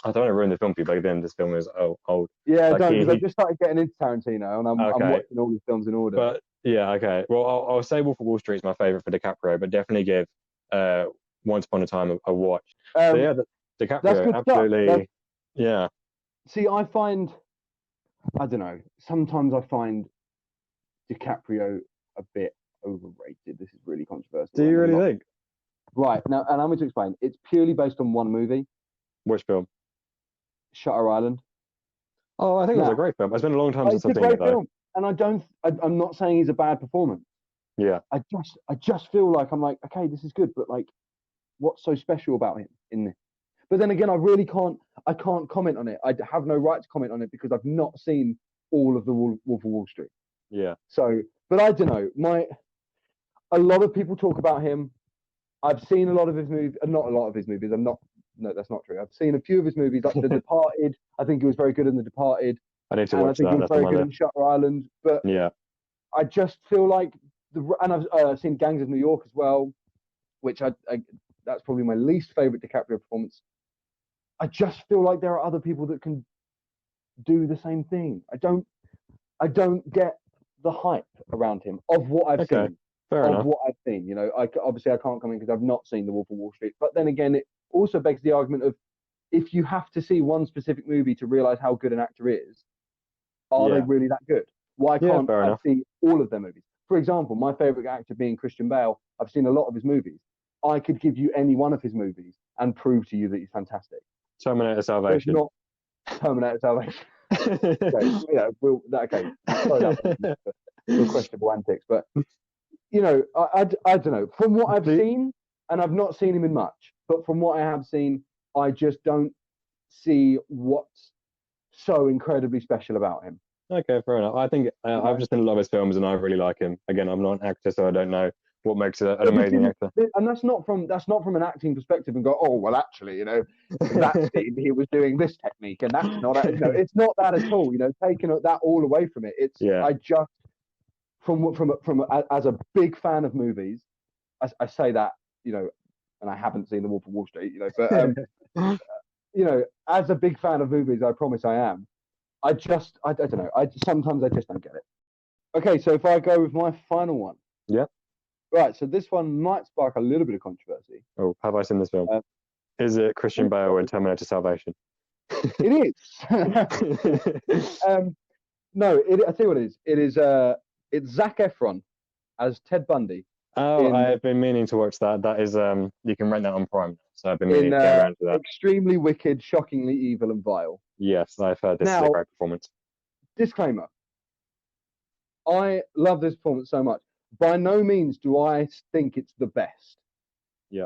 I don't want to ruin the film for you, but again, this film is old. Yeah, Like don't, because I've he just started getting into Tarantino and I'm okay, watching all these films in order. but yeah, okay. Well, I'll say Wolf of Wall Street is my favorite for DiCaprio, but definitely give uh, Once Upon a Time a watch. So Um, yeah, that's DiCaprio, good stuff. absolutely. Yeah. See, I don't know. Sometimes I find DiCaprio a bit overrated. This is really Do controversial, you and I'm really not think? right now. And I'm going to explain. It's purely based on one movie, Which film? Shutter Island. Oh, I think it was a Now, great film. It's been a long time since it's I've a seen it great though. film, and I'm not saying he's a bad performance. Yeah. I just feel like I'm like, okay, this is good, but like, what's so special about him in this? But then again, I can't comment on it. I have no right to comment on it because I've not seen all of the Wolf of Wall Street. Yeah. So, but I don't know. A lot of people talk about him. I've seen a lot of his movies, not a lot of his movies. No, that's not true. I've seen a few of his movies, like The Departed. I think he was very good in The Departed, I need to and I watch think he that. was That's on very my good list. in Shutter Island. But Yeah. I just feel like and I've seen Gangs of New York as well, which I that's probably my least favorite DiCaprio performance. I just feel like there are other people that can do the same thing. I don't get the hype around him of what I've Okay. seen. Fair Of enough. what I've seen, you know, obviously I can't come in because I've not seen The Wolf of Wall Street. But then again, it also begs the argument of if you have to see one specific movie to realize how good an actor is, are they Yeah. really that good? Why Yeah, can't fair I enough. see all of their movies? For example, my favorite actor being Christian Bale, I've seen a lot of his movies. I could give you any one of his movies and prove to you that he's fantastic. Terminator There's Salvation. not Terminator Salvation. Okay, yeah, okay. Sorry, that for questionable antics, but you know, I don't know. From what I've seen, and I've not seen him in much, but from what I have seen, I just don't see what's so incredibly special about him. Okay, fair enough. I think You I've know? just seen a lot of his films and I really like him. Again, I'm not an actor, so I don't know what makes an But amazing actor. and that's not from an acting perspective and go, oh well, actually, you know, that scene he was doing this technique and that's not, you know, it's not that at all. You know, taking that all away from it. It's Yeah. I just as a big fan of movies, I say that, you know, and I haven't seen The Wolf of Wall Street, you know, but you know, as a big fan of movies, I promise I am. I don't know. Sometimes I just don't get it. Okay, so if I go with my final one. Yeah. Right, so this one might spark a little bit of controversy. Oh, have I seen this film? Is it Christian Bale in Terminator Salvation? It is. No, I tell you what it is. It's Zac Efron as Ted Bundy. Oh, I've been meaning to watch that. That is, you can rent that on Prime. So I've been meaning In to get around to that. Extremely Wicked, Shockingly Evil and Vile. Yes, I've heard this is a Now, great performance. disclaimer. I love this performance so much. By no means do I think it's the best. Yeah.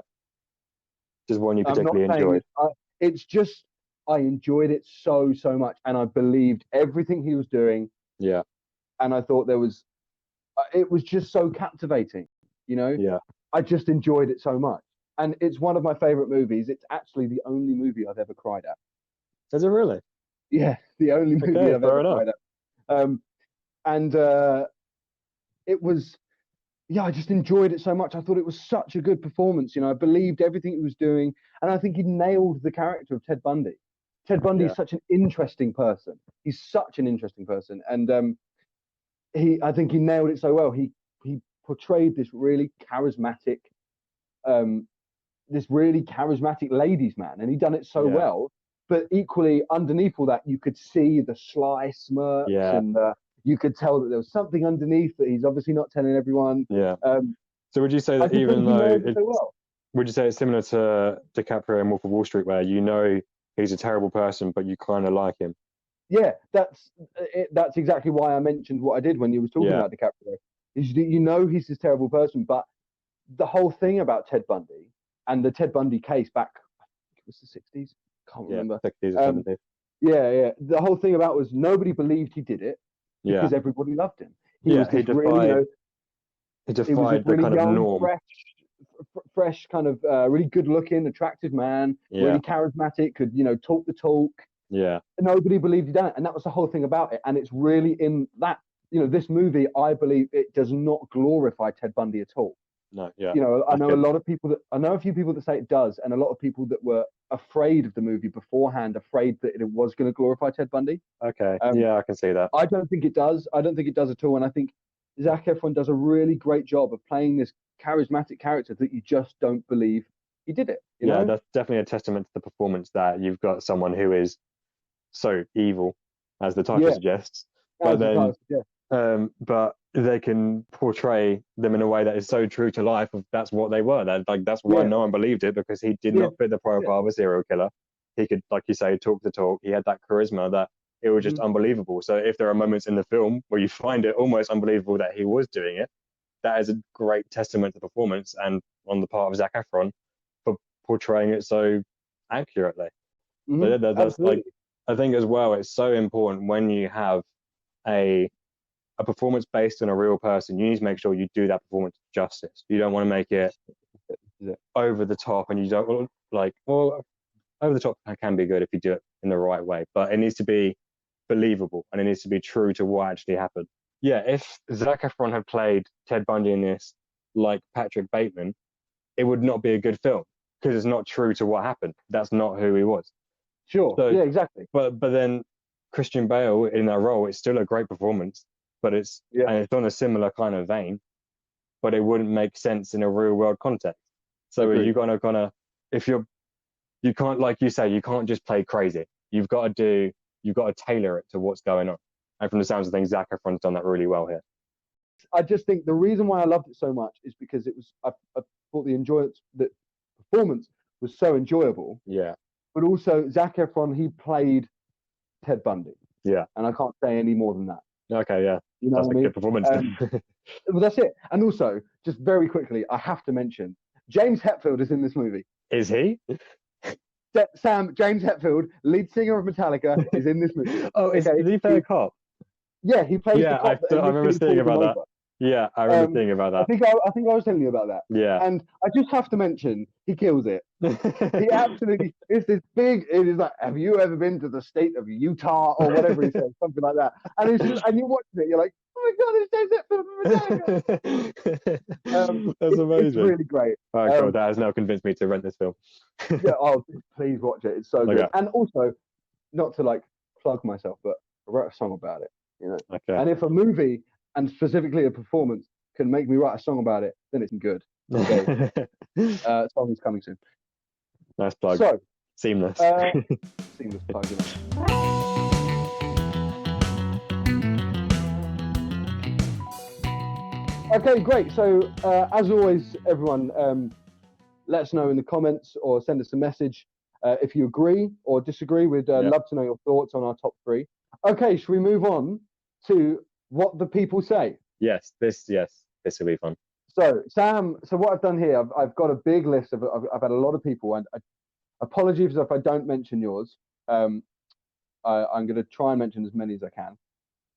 Just one you I'm not particularly saying enjoyed. it's just I enjoyed it so much, and I believed everything he was doing. Yeah. And I thought it was just so captivating. You know, Yeah. I just enjoyed it so much, and it's one of my favorite movies. It's actually the only movie I've ever cried at. Is it really? Yeah, the only movie Okay, I've fair ever enough. cried at. And it was, yeah, I just enjoyed it so much. I thought it was such a good performance. You know, I believed everything he was doing, and I think he nailed the character of Ted Bundy. Ted Bundy Yeah. is such an interesting person. He's such an interesting person, and I think he nailed it so well. He portrayed um, this really charismatic ladies man, and he done it so Yeah. well. But equally, underneath all that, you could see the sly smirks, Yeah. and you could tell that there was something underneath that he's obviously not telling everyone. Yeah. Um, So would you say I that just even think he though nailed it so well. would you say it's similar to DiCaprio in Wolf of Wall Street, where you know he's a terrible person, but you kind of like him? Yeah, that's exactly why I mentioned what I did when you was talking Yeah. about DiCaprio. Is that you know he's this terrible person, but the whole thing about Ted Bundy and the Ted Bundy case back, I think it was the 60s, can't Yeah. remember. 60s or 70s. Yeah. The whole thing about was nobody believed he did it Yeah. because everybody loved him. He Yeah. was He this really, you defied. know, He he was this defied the really kind of young, norm. fresh kind of really good-looking, attractive man, Yeah. really charismatic, could, you know, talk the talk. Yeah. Nobody believed he'd done it, and that was the whole thing about it. And it's really in that, you know, this movie, I believe it does not glorify Ted Bundy at all. No. Yeah. You know, I That's know good. I know a few people that say it does, and a lot of people that were afraid of the movie beforehand, afraid that it was going to glorify Ted Bundy. Okay. Yeah, I can see that. I don't think it does. I don't think it does at all. And I think Zac Efron does a really great job of playing this charismatic character that you just don't believe he did it. You Yeah, know? that's definitely a testament to the performance that you've got someone who is so evil, as the title Yeah. suggests, but but they can portray them in a way that is so true to life. That's what they were. That's why no one believed it, because he did not fit the profile of a serial killer. He could, like you say, talk the talk. He had that charisma that it was just unbelievable. So if there are moments in the film where you find it almost unbelievable that he was doing it, that is a great testament to performance and on the part of Zac Efron for portraying it so accurately. So that's like, I think as well, it's so important when you have a performance based on a real person. You need to make sure you do that performance justice. You don't want to make it over the top, and you don't over the top can be good if you do it in the right way, but it needs to be believable and it needs to be true to what actually happened. Yeah, if Zac Efron had played Ted Bundy in this like Patrick Bateman, it would not be a good film because it's not true to what happened. That's not who he was. Sure. So, yeah, exactly. But then Christian Bale in that role, it's still a great performance, but it's on a similar kind of vein, but it wouldn't make sense in a real world context. So you're gonna if you can't, like you say, you can't just play crazy. You've got to tailor it to what's going on. And from the sounds of things, Zac Efron's done that really well here. I just think the reason why I loved it so much is because it was I thought the performance was so enjoyable. Yeah. But also Zac Efron, he played Ted Bundy. Yeah. And I can't say any more than that. Okay, yeah. You know that's what I mean? Good performance. Well, that's it. And also, just very quickly, I have to mention James Hetfield is in this movie. Is he? James Hetfield, lead singer of Metallica, is in this movie. Did he play a cop? Yeah, he plays the cop. I remember seeing about that. Yeah, I remember seeing about that. I think I was telling you about that. Yeah. And I just have to mention, he kills it. He absolutely, it's this big, it is like, have you ever been to the state of Utah or whatever he says, something like that. And it's just, and you're watching it, you're like, oh my God, it's James Hetfield from Metallica. That's amazing. It's really great. Oh God, that has now convinced me to rent this film. Please watch it. It's so good. And also, not to like plug myself, but I wrote a song about it. You know. Okay. And if a movie and specifically a performance can make me write a song about it, then it's good. Okay. Song is coming soon. Nice plug. So seamless. Seamless plug. You know. Okay, great. So as always, everyone, let us know in the comments or send us a message if you agree or disagree. We'd love to know your thoughts on our top 3. Okay, should we move on to what the people say? Yes, this will be fun. So Sam, what I've done here, I've got a big list of. I've had a lot of people, and apologies if I don't mention yours. Um, I'm going to try and mention as many as I can.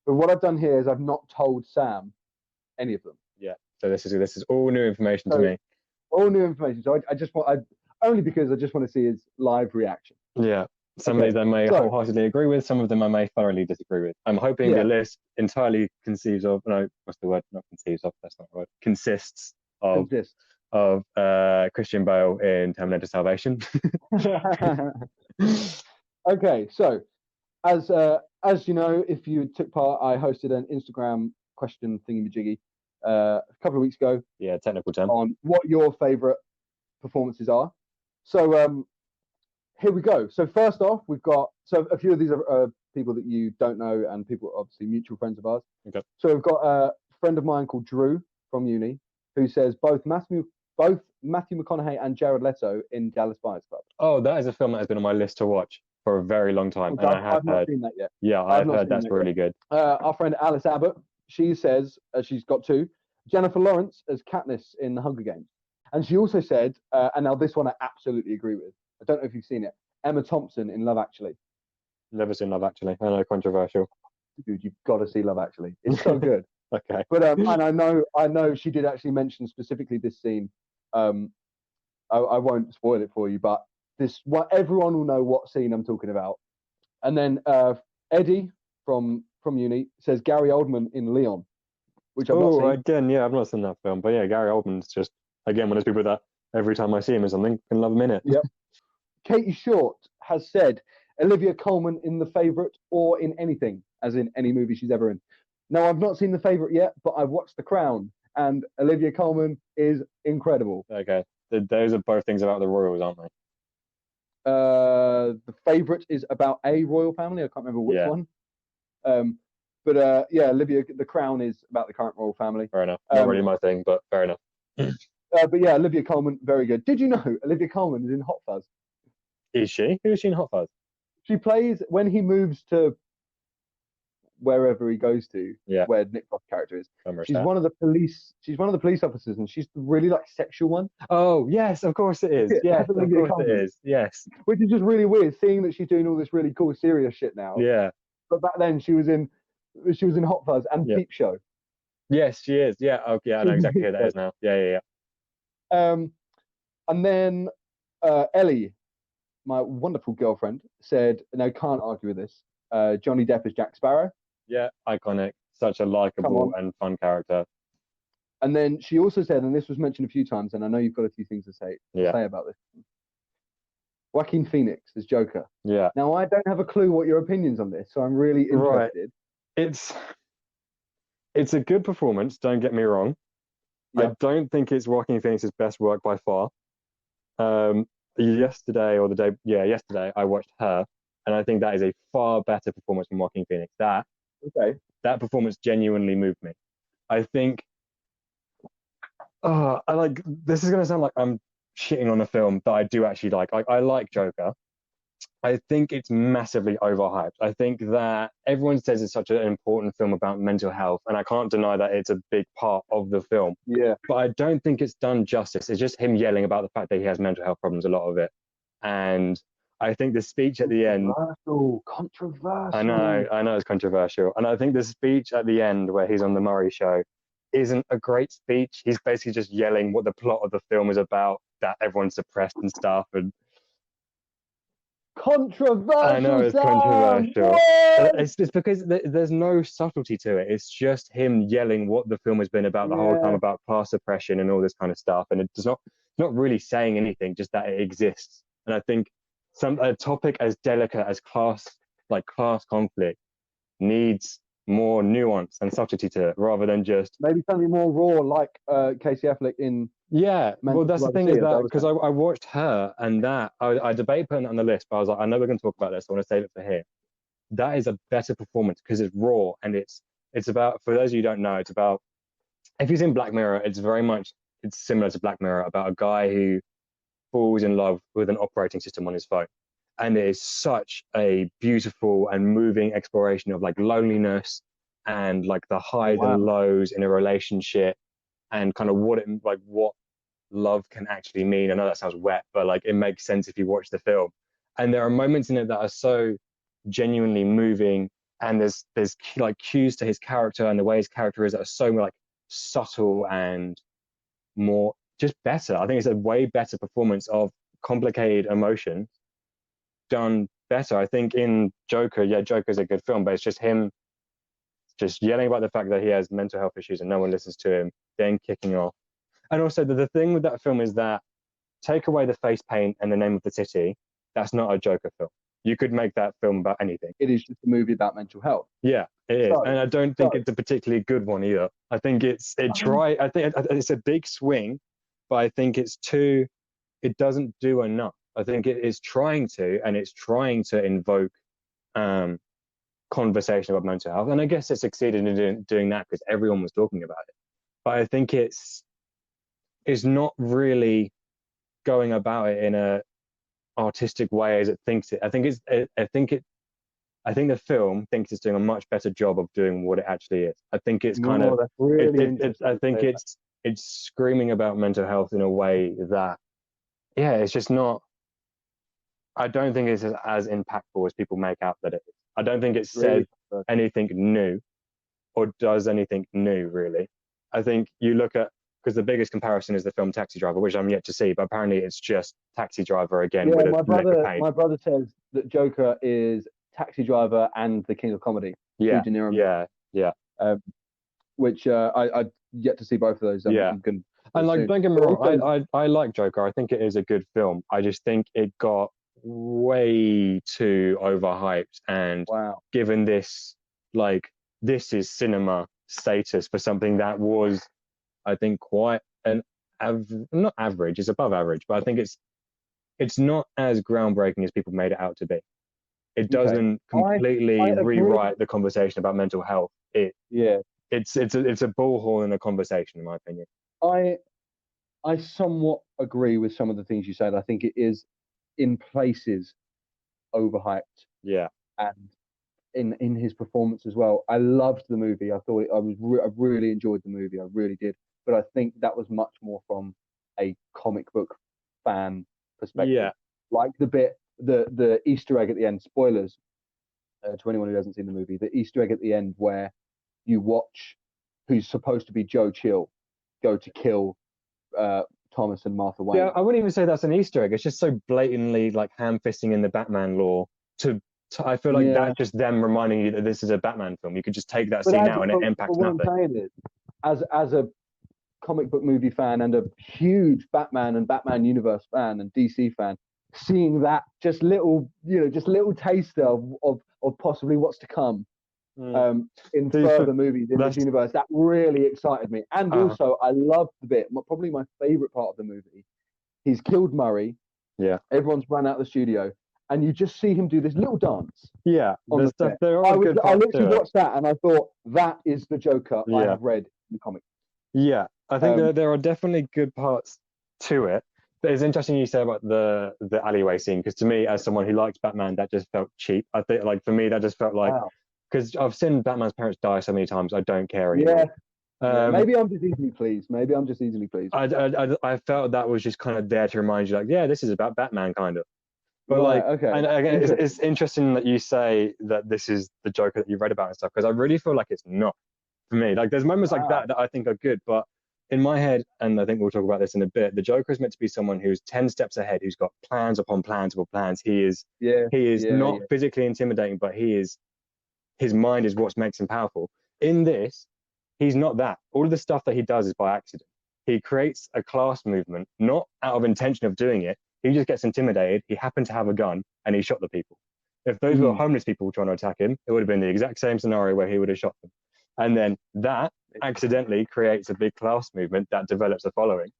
But what I've done here is I've not told Sam any of them. Yeah. So this is all new information to So me. all new information. So I just want only because I just want to see his live reaction. Yeah. Some of Okay, these I may so- wholeheartedly agree with. Some of them I may thoroughly disagree with. I'm hoping Yeah. the list entirely conceives of no, what's the word? Not conceives of. That's not the word. Consists of Christian Bale in Terminator Salvation. Okay, so as you know, if you took part, I hosted an Instagram question thingy-majiggy a couple of weeks ago Yeah, technical term. on what your favorite performances are. So here we go. So first off, we've got a few of these are people that you don't know and people obviously mutual friends of ours. Okay. So we've got a friend of mine called Drew from uni who says both Matthew McConaughey and Jared Leto in Dallas Buyers Club. Oh, that is a film that has been on my list to watch for a very long time, and I've not seen that yet. Yeah, I've heard that's really good. Our friend Alice Abbott, she says she's got two. Jennifer Lawrence as Katniss in The Hunger Games. And she also said, and now this one I absolutely agree with. I don't know if you've seen it. Emma Thompson in Love Actually. Never seen Love Actually. I know, controversial. Dude, you've got to see Love Actually. It's so good. Okay. But and I know she did actually mention specifically this scene. I won't spoil it for you, but everyone will know what scene I'm talking about. And then Eddie from uni says Gary Oldman in Leon, which I've not seen. Again, yeah, I've not seen that film, but yeah, Gary Oldman's just again one of those people that every time I see him in something, I can love him in it. Yep. Katie Short has said Olivia Colman in The Favourite or in anything, as in any movie she's ever in. No, I've not seen The Favourite yet, but I've watched The Crown, and Olivia Colman is incredible. Okay, those are both things about the royals, aren't they? The Favourite is about a royal family. I can't remember which one. But yeah, Olivia. The Crown is about the current royal family. Fair enough. Not really my thing, but fair enough. But yeah, Olivia Colman, very good. Did you know Olivia Colman is in Hot Fuzz? Is she? Who is she in Hot Fuzz? She plays when he moves to wherever he goes to, yeah, where Nick Frost's character is. She's one of the police. She's one of the police officers, and she's the really like sexual one. Oh yes, of course it is. Yes, of course it is. Yes, which is just really weird, seeing that she's doing all this really cool, serious shit now. Yeah, but back then she was in Hot Fuzz and Peep Show. Yes, she is. Yeah. Oh, yeah. I know exactly who that is now. Yeah. And then Ellie, my wonderful girlfriend, said, "No, can't argue with this. Johnny Depp as Jack Sparrow." Yeah, iconic. Such a likable and fun character. And then she also said, and this was mentioned a few times, and I know you've got a few things to say about this. Joaquin Phoenix as Joker. Yeah. Now I don't have a clue what your opinions on this, so I'm really interested. Right. It's a good performance. Don't get me wrong. Yeah. I don't think it's Joaquin Phoenix's best work by far. Yesterday I watched Her, and I think that is a far better performance from Joaquin Phoenix. That performance genuinely moved me. I think. This is going to sound like I'm shitting on a film that I do actually like. I like Joker. I think it's massively overhyped. I think that everyone says it's such an important film about mental health, and I can't deny that it's a big part of the film. Yeah. But I don't think it's done justice. It's just him yelling about the fact that he has mental health problems, a lot of it. And I think the speech at the end... Controversial. I know it's controversial. And I think the speech at the end where he's on the Murray show isn't a great speech. He's basically just yelling what the plot of the film is about, that everyone's depressed and stuff, and controversial. I know it's controversial. It's because there's no subtlety to it. It's just him yelling what the film has been about the whole time, about class oppression and all this kind of stuff. And it's not really saying anything, just that it exists. And I think a topic as delicate as class conflict needs more nuance and subtlety to it, rather than just maybe something more raw, like Casey Affleck in. Yeah, well, that's the thing is that because I watched Her, and that I debate putting it on the list, but I was like, I know we're going to talk about this, so I want to save it for here. That is a better performance because it's raw, and it's about, for those of you who don't know, it's about, if you've seen Black Mirror, it's similar to Black Mirror, about a guy who falls in love with an operating system on his phone. And it is such a beautiful and moving exploration of like loneliness and like the highs and lows in a relationship, and kind of what love can actually mean. I know that sounds wet, but like it makes sense if you watch the film. and there are moments in it that are so genuinely moving, and there's like cues to his character and the way his character is that are so like subtle and more just better. I think it's a way better performance of complicated emotions done better. I think in Joker, yeah, Joker's a good film, but it's just him just yelling about the fact that he has mental health issues and no one listens to him, then kicking off. And also the thing with that film is that take away the face paint and the name of the city, that's not a Joker film. You could make that film about anything. It is just a movie about mental health. Yeah, it is. And I don't think it's a particularly good one either. I think I think it's a big swing, but I think it doesn't do enough. I think it is trying to, and it's trying to invoke conversation about mental health. And I guess it succeeded in doing that because everyone was talking about it. But I think it's not really going about it in a artistic way as it thinks it. I think the film thinks it's doing a much better job of doing what it actually is. I think it's kind of I think it's screaming about mental health in a way that, yeah, it's just not. I don't think it's as impactful as people make out that it is. I don't think it says anything new or does anything new, really. I think you look at, because the biggest comparison is the film Taxi Driver, which I'm yet to see, but apparently it's just Taxi Driver again with a lick of paint. My brother says that Joker is Taxi Driver and the King of Comedy. Yeah, which I yet to see both of those. And like, don't get me wrong, I like Joker. I think it is a good film. I just think it got way too overhyped and given this is cinema status for something that was, I think, quite an not average, it's above average, but I think it's not as groundbreaking as people made it out to be. It doesn't completely rewrite the conversation about mental health. It's a bullhorn in a conversation, in my opinion. I somewhat agree with some of the things you said. I think it is in places overhyped. Yeah. And in his performance as well. I loved the movie. I thought I really enjoyed the movie. I really did. But I think that was much more from a comic book fan perspective. Yeah. Like the Easter egg at the end, spoilers to anyone who hasn't seen the movie, the Easter egg at the end where you watch who's supposed to be Joe Chill go to kill Thomas and Martha Wayne. Yeah, I wouldn't even say that's an Easter egg. It's just so blatantly like ham-fisting in the Batman lore I feel like that's just them reminding you that this is a Batman film. You could just take that scene out and it impacts nothing. What I'm saying is, as a comic book movie fan and a huge Batman and Batman universe fan and DC fan, seeing that just little taster of possibly what's to come in further movies in this universe, that really excited me. And also, I loved the bit, probably my favorite part of the movie. He's killed Murray. Yeah. Everyone's run out of the studio. And you just see him do this little dance. Yeah, I literally watched that and I thought, that is the Joker I have read in the comic. Yeah, I think there are definitely good parts to it. But it's interesting you say about the alleyway scene, because to me, as someone who likes Batman, that just felt cheap. I think, like, for me, that just felt like, because I've seen Batman's parents die so many times, I don't care anymore. Yeah. Maybe I'm just easily pleased. I felt that was just kind of there to remind you, like, yeah, this is about Batman, kind of. But and again, it's interesting that you say that this is the Joker that you read about and stuff, because I really feel like it's not for me. Like, there's moments like that I think are good, but in my head, and I think we'll talk about this in a bit, the Joker is meant to be someone who's 10 steps ahead, who's got plans upon plans upon plans. He is not physically intimidating, but his mind is what makes him powerful. In this, he's not that. All of the stuff that he does is by accident. He creates a class movement, not out of intention of doing it. He just gets intimidated. He happened to have a gun and he shot the people. If those were homeless people trying to attack him, it would have been the exact same scenario where he would have shot them. And then that accidentally creates a big class movement that develops a following.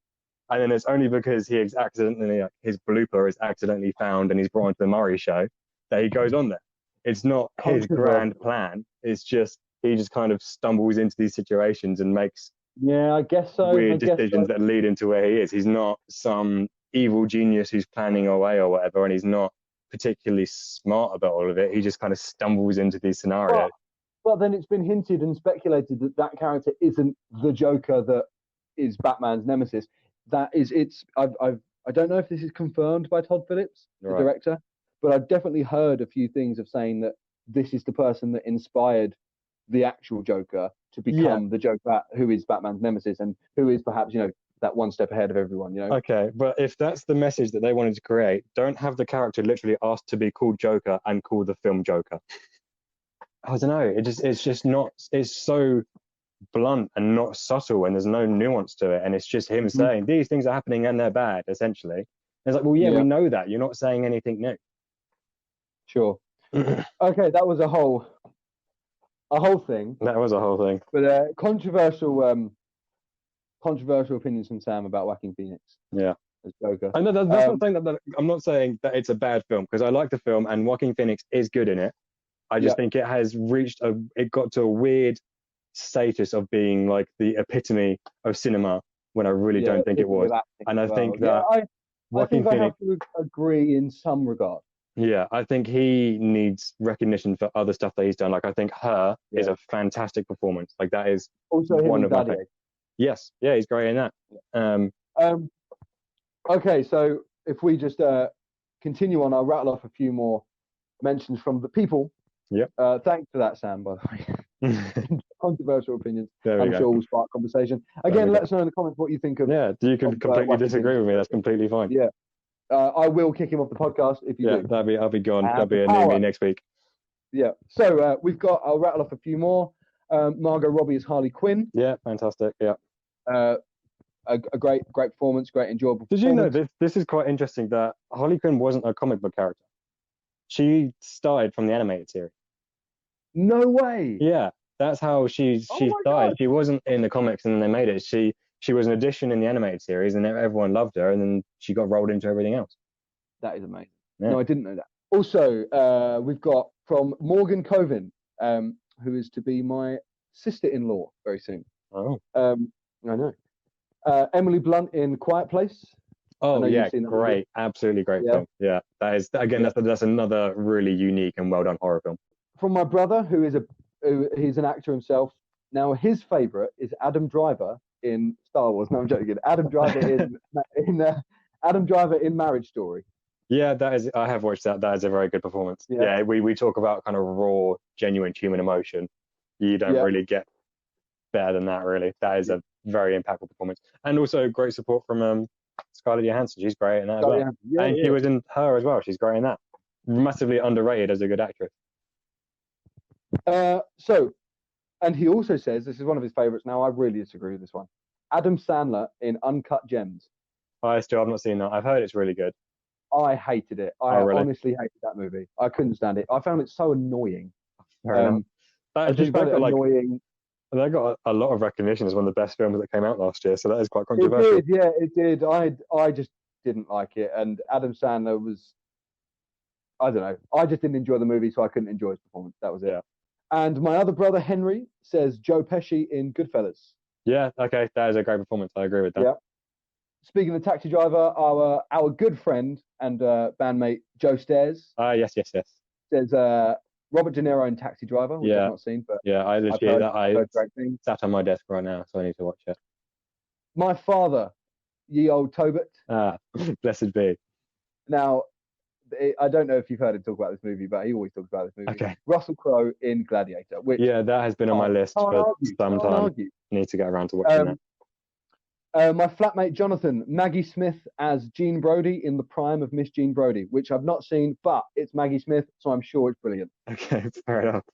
And then it's only because his blooper is accidentally found and he's brought onto the Murray show that he goes on there. It's not his grand plan. It's just, he just kind of stumbles into these situations and makes weird decisions that lead into where he is. He's not some evil genius who's planning away or whatever, and he's not particularly smart about all of it. He just kind of stumbles into these scenarios. Well, then it's been hinted and speculated that character isn't the Joker that is Batman's nemesis. I don't know if this is confirmed by Todd Phillips, the director, but I've definitely heard a few things of saying that this is the person that inspired the actual Joker to become the Joker who is Batman's nemesis and who is perhaps, that one step ahead of everyone, Okay, but if that's the message that they wanted to create, don't have the character literally asked to be called Joker and call the film Joker. I don't know. It's just not. It's so blunt and not subtle, and there's no nuance to it, and it's just him saying these things are happening and they're bad, essentially. And it's like, well, yeah, we know that. You're not saying anything new. Sure. Okay, that was a whole thing. That was a whole thing. But controversial opinions from Sam about Joaquin Phoenix. Yeah. As Joker. I know that's not saying that. I'm not saying that it's a bad film because I like the film and Joaquin Phoenix is good in it. I just think it has reached it got to a weird status of being like the epitome of cinema when I really don't think it was. And I think that I think I have to agree in some regard. Yeah, I think he needs recognition for other stuff that he's done. Like I think Her is a fantastic performance. Like that is also one of my favorites. Yes, yeah, he's great in that. Okay, so if we just continue on, I'll rattle off a few more mentions from the people. Yep. Thanks for that, Sam, by the way. Controversial opinions. I'm sure we'll spark conversation. Again, let us know in the comments what you think of. Yeah, you can completely disagree with me. That's completely fine. Yeah. I will kick him off the podcast if you do. I'll be gone. That'll be a new me next week. Yeah. So I'll rattle off a few more. Margot Robbie as Harley Quinn. Yeah, fantastic. Yeah. A great performance, great enjoyable performance. Did you know this is quite interesting that Harley Quinn wasn't a comic book character? She started from the animated series. No way. Yeah, that's how she started. God. She wasn't in the comics and then they made it. She was an addition in the animated series and everyone loved her and then she got rolled into everything else. That is amazing. Yeah. No, I didn't know that. Also, we've got from Morgan Covin, who is to be my sister-in-law very soon. Oh. I know. Emily Blunt in Quiet Place. Oh yeah, great, absolutely great film. Yeah, that is again that's another really unique and well done horror film. From my brother, he's an actor himself. Now his favorite is Adam Driver in Star Wars. No, I'm joking. Adam Driver Adam Driver in Marriage Story. Yeah, I have watched that. That is a very good performance. Yeah, we talk about kind of raw, genuine human emotion. You don't really get better than that, really. That is a very impactful performance, and also great support from Scarlett Johansson. She's great in that as well. And she was in Her as well. She's great in that. Massively underrated as a good actress. And he also says this is one of his favorites. Now I really disagree with this one. Adam Sandler in Uncut Gems. I still have not seen that. I've heard it's really good. I hated it. I honestly hated that movie. I couldn't stand it. I found it so annoying. I just found it annoying. They got a lot of recognition as one of the best films that came out last year, so that is quite controversial. It did. I just didn't like it, and Adam Sandler was, I don't know. I just didn't enjoy the movie, so I couldn't enjoy his performance. That was it. Yeah. And my other brother Henry says Joe Pesci in Goodfellas. Yeah. Okay, that is a great performance. I agree with that. Yeah. Speaking of Taxi Driver, our good friend and bandmate Joe Stairs. Yes. Says Robert De Niro in Taxi Driver, which I've not seen, but I literally sat on my desk right now, so I need to watch it. My Father, Ye Old Tobit. Blessed be. Now, I don't know if you've heard him talk about this movie, but he always talks about this movie. Okay. Russell Crowe in Gladiator. Which that has been on my list for some time. Need to get around to watching that. My flatmate Jonathan, Maggie Smith as Jean Brodie in the prime of Miss Jean Brodie, which I've not seen, but it's Maggie Smith, so I'm sure it's brilliant. Okay, fair enough.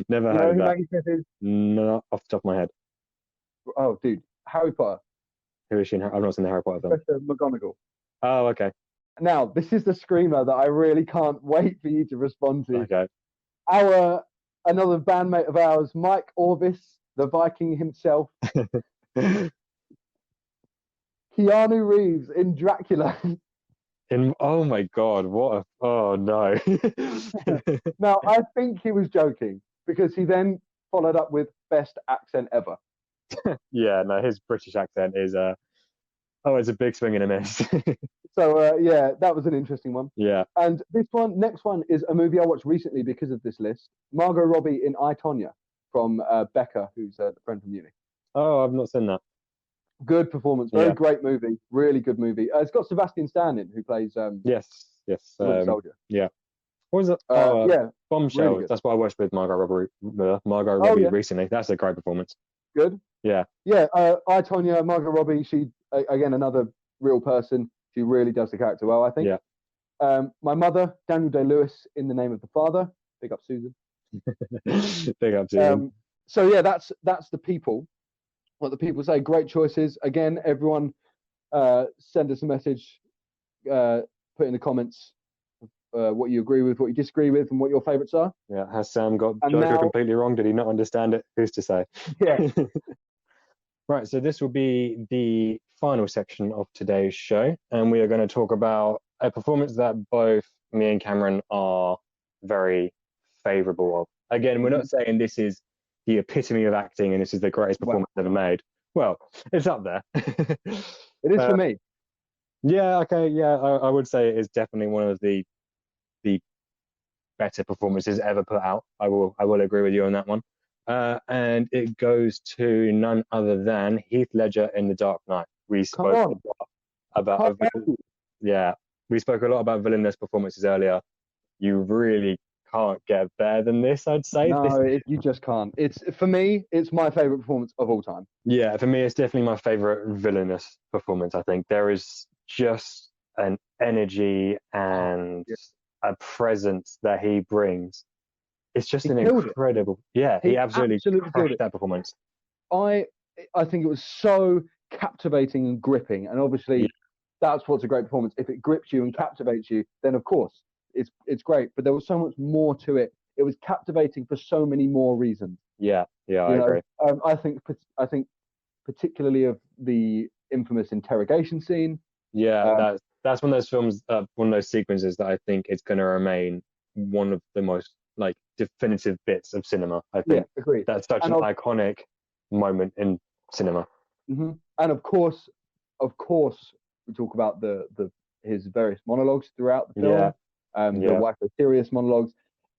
Never heard of that. Maggie Smith is? Not off the top of my head. Oh, dude, Harry Potter. Who is she in? I've not seen the Harry Potter film. Professor McGonagall. Oh, okay. Now, this is the screamer that I really can't wait for you to respond to. Okay. Another bandmate of ours, Mike Orvis, the Viking himself. Keanu Reeves in Dracula. Oh my God, oh no. Now, I think he was joking because he then followed up with best accent ever. Yeah, no, his British accent is it's a big swing and a miss. So that was an interesting one. Yeah. And next one is a movie I watched recently because of this list. Margot Robbie in I, Tonya from Becca, who's a friend from uni. Oh, I've not seen that. Good performance, very great movie, really good movie. It's got Sebastian Stan in, who plays yes, Soldier. Yeah. What was it? Oh, Yeah, really Bombshell. good. That's what I watched with Margot Oh Robbie yeah, recently. That's a great performance. good. Yeah, Yeah, I Tonya, Margot Robbie. She again another real person. She really does the character well, I think. yeah. My mother, Daniel Day Lewis, in the name of the father. Big up Susan. Big up to him. So yeah, that's the people. What the people say. Great choices. Again, everyone, send us a message. Put in the comments what you agree with, what you disagree with, and what your favourites are. Yeah, has Sam got And Joker now, completely wrong? Did he not understand it? Who's to say? yeah, Right, so this will be the final section of today's show, and we are going to talk about a performance that both me and Cameron are very favourable of. Again, we're not saying this is the epitome of acting and this is the greatest performance ever made. Well, it's up there. it is for me. Yeah, okay, yeah, I would say it is definitely one of the better performances ever put out. I will agree with you on that one. And it goes to none other than Heath Ledger in The Dark Knight. We spoke a lot about we spoke a lot about villainous performances earlier. You really can't get better than this, I'd say. No, you just can't. It's for me, it's my favorite performance of all time. Yeah, for me, it's definitely my favorite villainous performance. I think there is just an energy and a presence that he brings. It's just an incredible. Yeah, he absolutely crushed that performance. I think it was so captivating and gripping, and obviously that's what's a great performance. If it grips you and captivates you, then of course it's great. But there was so much more to it. It was captivating for so many more reasons. Yeah, I agree. I think particularly of the infamous interrogation scene. Yeah, that's one of those films, one of those sequences that I think is going to remain one of the most like definitive bits of cinema. I think agreed. That's such an iconic moment in cinema. Mm-hmm. And of course, we talk about his various monologues throughout the film. The Wacko Serious monologues.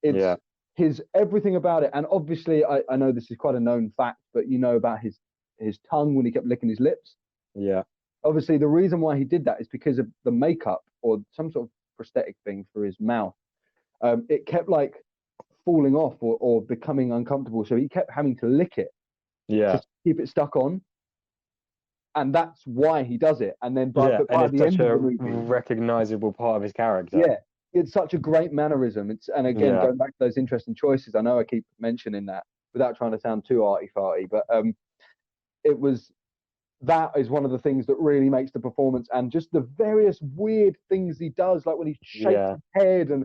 It's his everything about it. And obviously, I know this is quite a known fact, but you know about his tongue when he kept licking his lips. Yeah. Obviously, the reason why he did that is because of the makeup or some sort of prosthetic thing for his mouth. It kept like falling off or becoming uncomfortable, so he kept having to lick it to keep it stuck on. And that's why he does it. And then by the end of the movie, recognizable part of his character. Yeah, it's such a great mannerism. And again, going back to those interesting choices, I know I keep mentioning that without trying to sound too arty-farty, but that is one of the things that really makes the performance, and just the various weird things he does, like when he shakes his head, and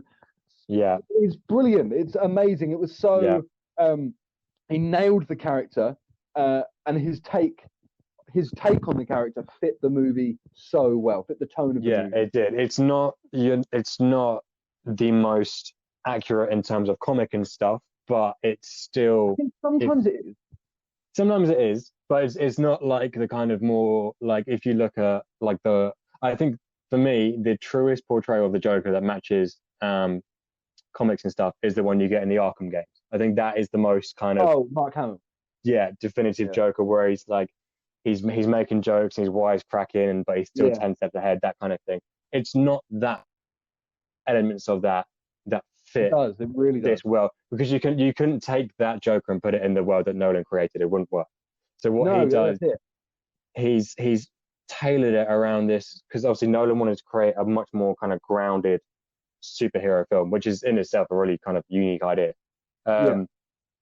it's brilliant. It's amazing. It was so he nailed the character, and his take on the character fit the movie so well, fit the tone of the movie. Yeah, it did. It's not the most accurate in terms of comic and stuff, but it's still. I think sometimes it is. Sometimes it is, but it's not like the kind of more like if you look at like I think for me the truest portrayal of the Joker that matches comics and stuff is the one you get in the Arkham games. I think that is the most kind of Mark Hamill. Yeah, definitive Joker where he's like he's making jokes and he's wisecracking but he's still 10 steps ahead, that kind of thing. It's not that elements of that fit it really does this well, because you couldn't take that Joker and put it in the world that Nolan created. It wouldn't work. So what he does, he's tailored it around this, because obviously Nolan wanted to create a much more kind of grounded superhero film, which is in itself a really kind of unique idea. And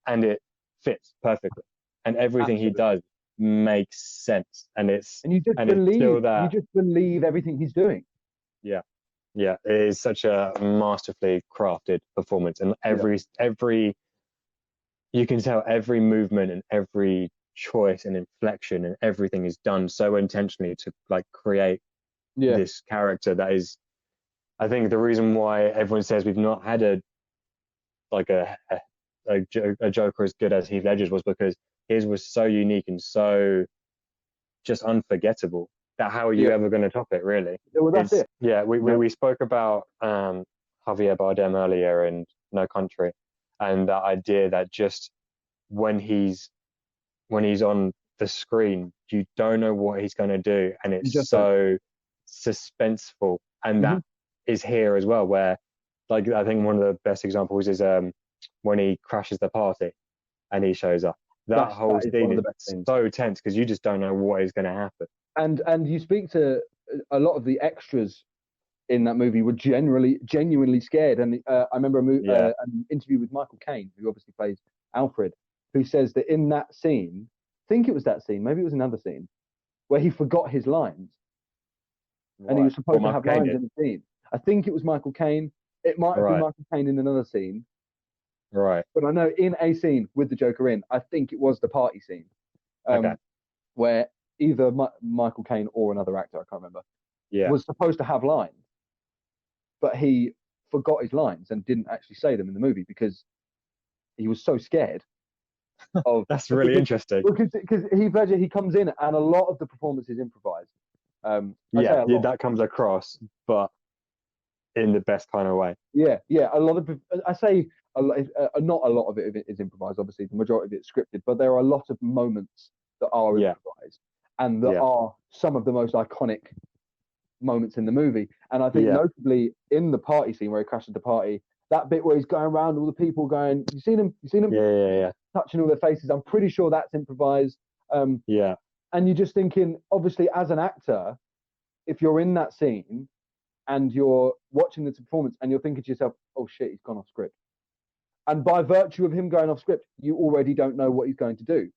it fits perfectly, and everything he does makes sense, and you just believe everything he's doing. Yeah, it is such a masterfully crafted performance, and every you can tell every movement and every choice and inflection and everything is done so intentionally to like create this character that is, I think, the reason why everyone says we've not had a Joker as good as Heath Ledger's was because his was so unique and so just unforgettable. That how are you ever going to top it, really? Well, that's it. Yeah, we spoke about Javier Bardem earlier in No Country, and that idea that just when he's on the screen, you don't know what he's going to do, and it's so suspenseful, and that is here as well, where Like I think one of the best examples is when he crashes the party and he shows up. That whole that is scene one of is the best scenes. so tense because you just don't know what is going to happen. And you speak to a lot of the extras in that movie were genuinely scared. And I remember an interview with Michael Caine, who obviously plays Alfred, who says that in that scene, I think it was that scene, maybe it was another scene, where he forgot his lines. Right. And he was supposed to Michael have Caine lines did. in the scene. I think it was Michael Caine. It might have been Michael Caine in another scene. Right. But I know in a scene with the Joker in, I think it was the party scene. Where either Michael Caine or another actor, I can't remember, was supposed to have lines, but he forgot his lines and didn't actually say them in the movie because he was so scared of. That's really interesting. Because Heath Ledger, he comes in and a lot of the performance is improvised. That comes across, but in the best kind of way. Yeah, a lot of not a lot of it is improvised. Obviously, the majority of it's scripted, but there are a lot of moments that are improvised, and that are some of the most iconic moments in the movie. And I think notably in the party scene where he crashes the party, that bit where he's going around all the people going, you seen him? Yeah. Touching all their faces. I'm pretty sure that's improvised. And you're just thinking, obviously, as an actor, if you're in that scene and you're watching the performance and you're thinking to yourself, oh shit, he's gone off script. And by virtue of him going off script, you already don't know what he's going to do.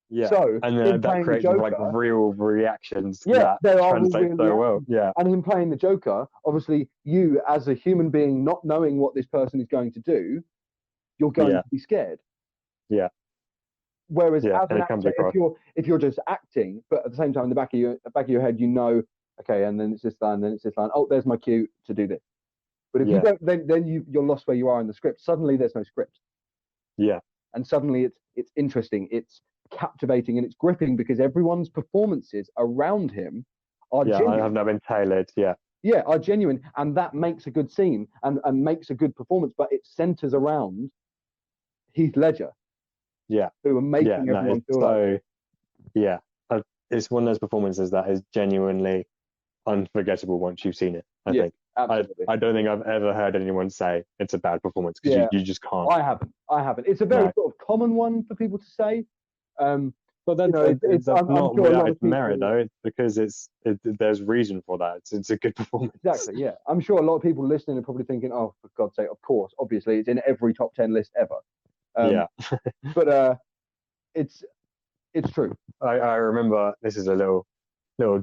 Yeah. So, and that creates like real reactions. Yeah, that translate so well. Yeah. And him playing the Joker, obviously, you as a human being not knowing what this person is going to do, you're going to be scared. Yeah. Whereas as an actor, if you're just acting, but at the same time in the back of your head, you know, okay, and then it's this line, then it's this line. Oh, there's my cue to do this. But if you don't, then you're lost where you are in the script. Suddenly, there's no script. Yeah. And suddenly, it's interesting, it's captivating, and it's gripping because everyone's performances around him are genuine. I have not been tailored. Are genuine, and that makes a good scene and makes a good performance. But it centers around Heath Ledger. Who are making everyone feel like. It's one of those performances that is genuinely unforgettable once you've seen it. I think. Absolutely. I don't think I've ever heard anyone say it's a bad performance because you just can't. I haven't. It's a very sort of common one for people to say. But then that's not without its merit, though. It's because there's reason for that. It's a good performance. Exactly. Yeah, I'm sure a lot of people listening are probably thinking, "Oh, for God's sake, of course, obviously, it's in every top 10 list ever." But it's true. I remember, this is a little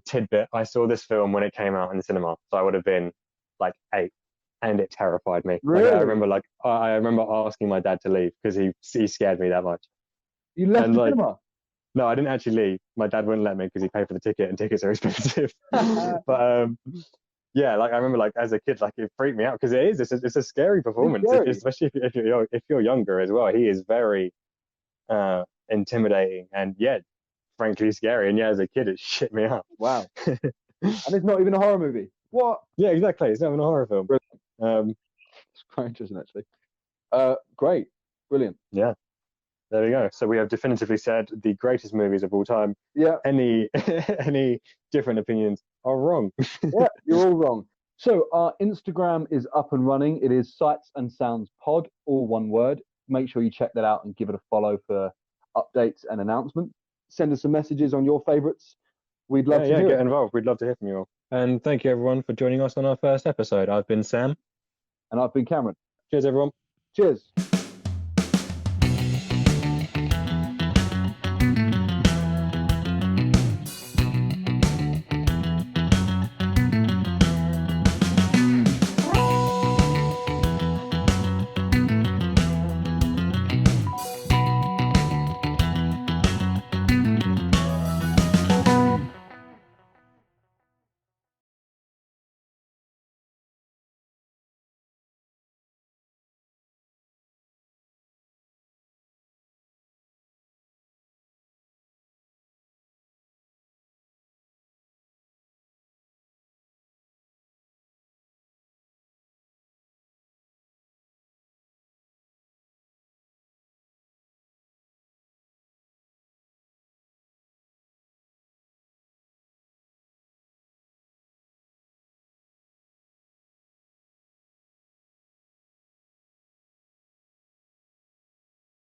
tidbit. I saw this film when it came out in the cinema, so I would have been like 8, and it terrified me. Really? I remember asking my dad to leave because he scared me that much. You left the cinema? No, I didn't actually leave. My dad wouldn't let me because he paid for the ticket, and tickets are expensive. But I remember as a kid, it freaked me out because it's a scary performance, especially if you're younger as well. He is very intimidating and frankly scary. And as a kid, it shit me up. Wow. And it's not even a horror movie. What? Yeah, exactly. It's not even a horror film. It's quite interesting, actually. Great. Brilliant. Yeah. There we go. So we have definitively said the greatest movies of all time. Yeah. Any different opinions are wrong. Yeah, you're all wrong. So our Instagram is up and running. It is Sights and Sounds Pod, all one word. Make sure you check that out and give it a follow for updates and announcements. Send us some messages on your favourites. We'd love to hear get involved. We'd love to hear from you all. And thank you, everyone, for joining us on our first episode. I've been Sam. And I've been Cameron. Cheers, everyone. Cheers.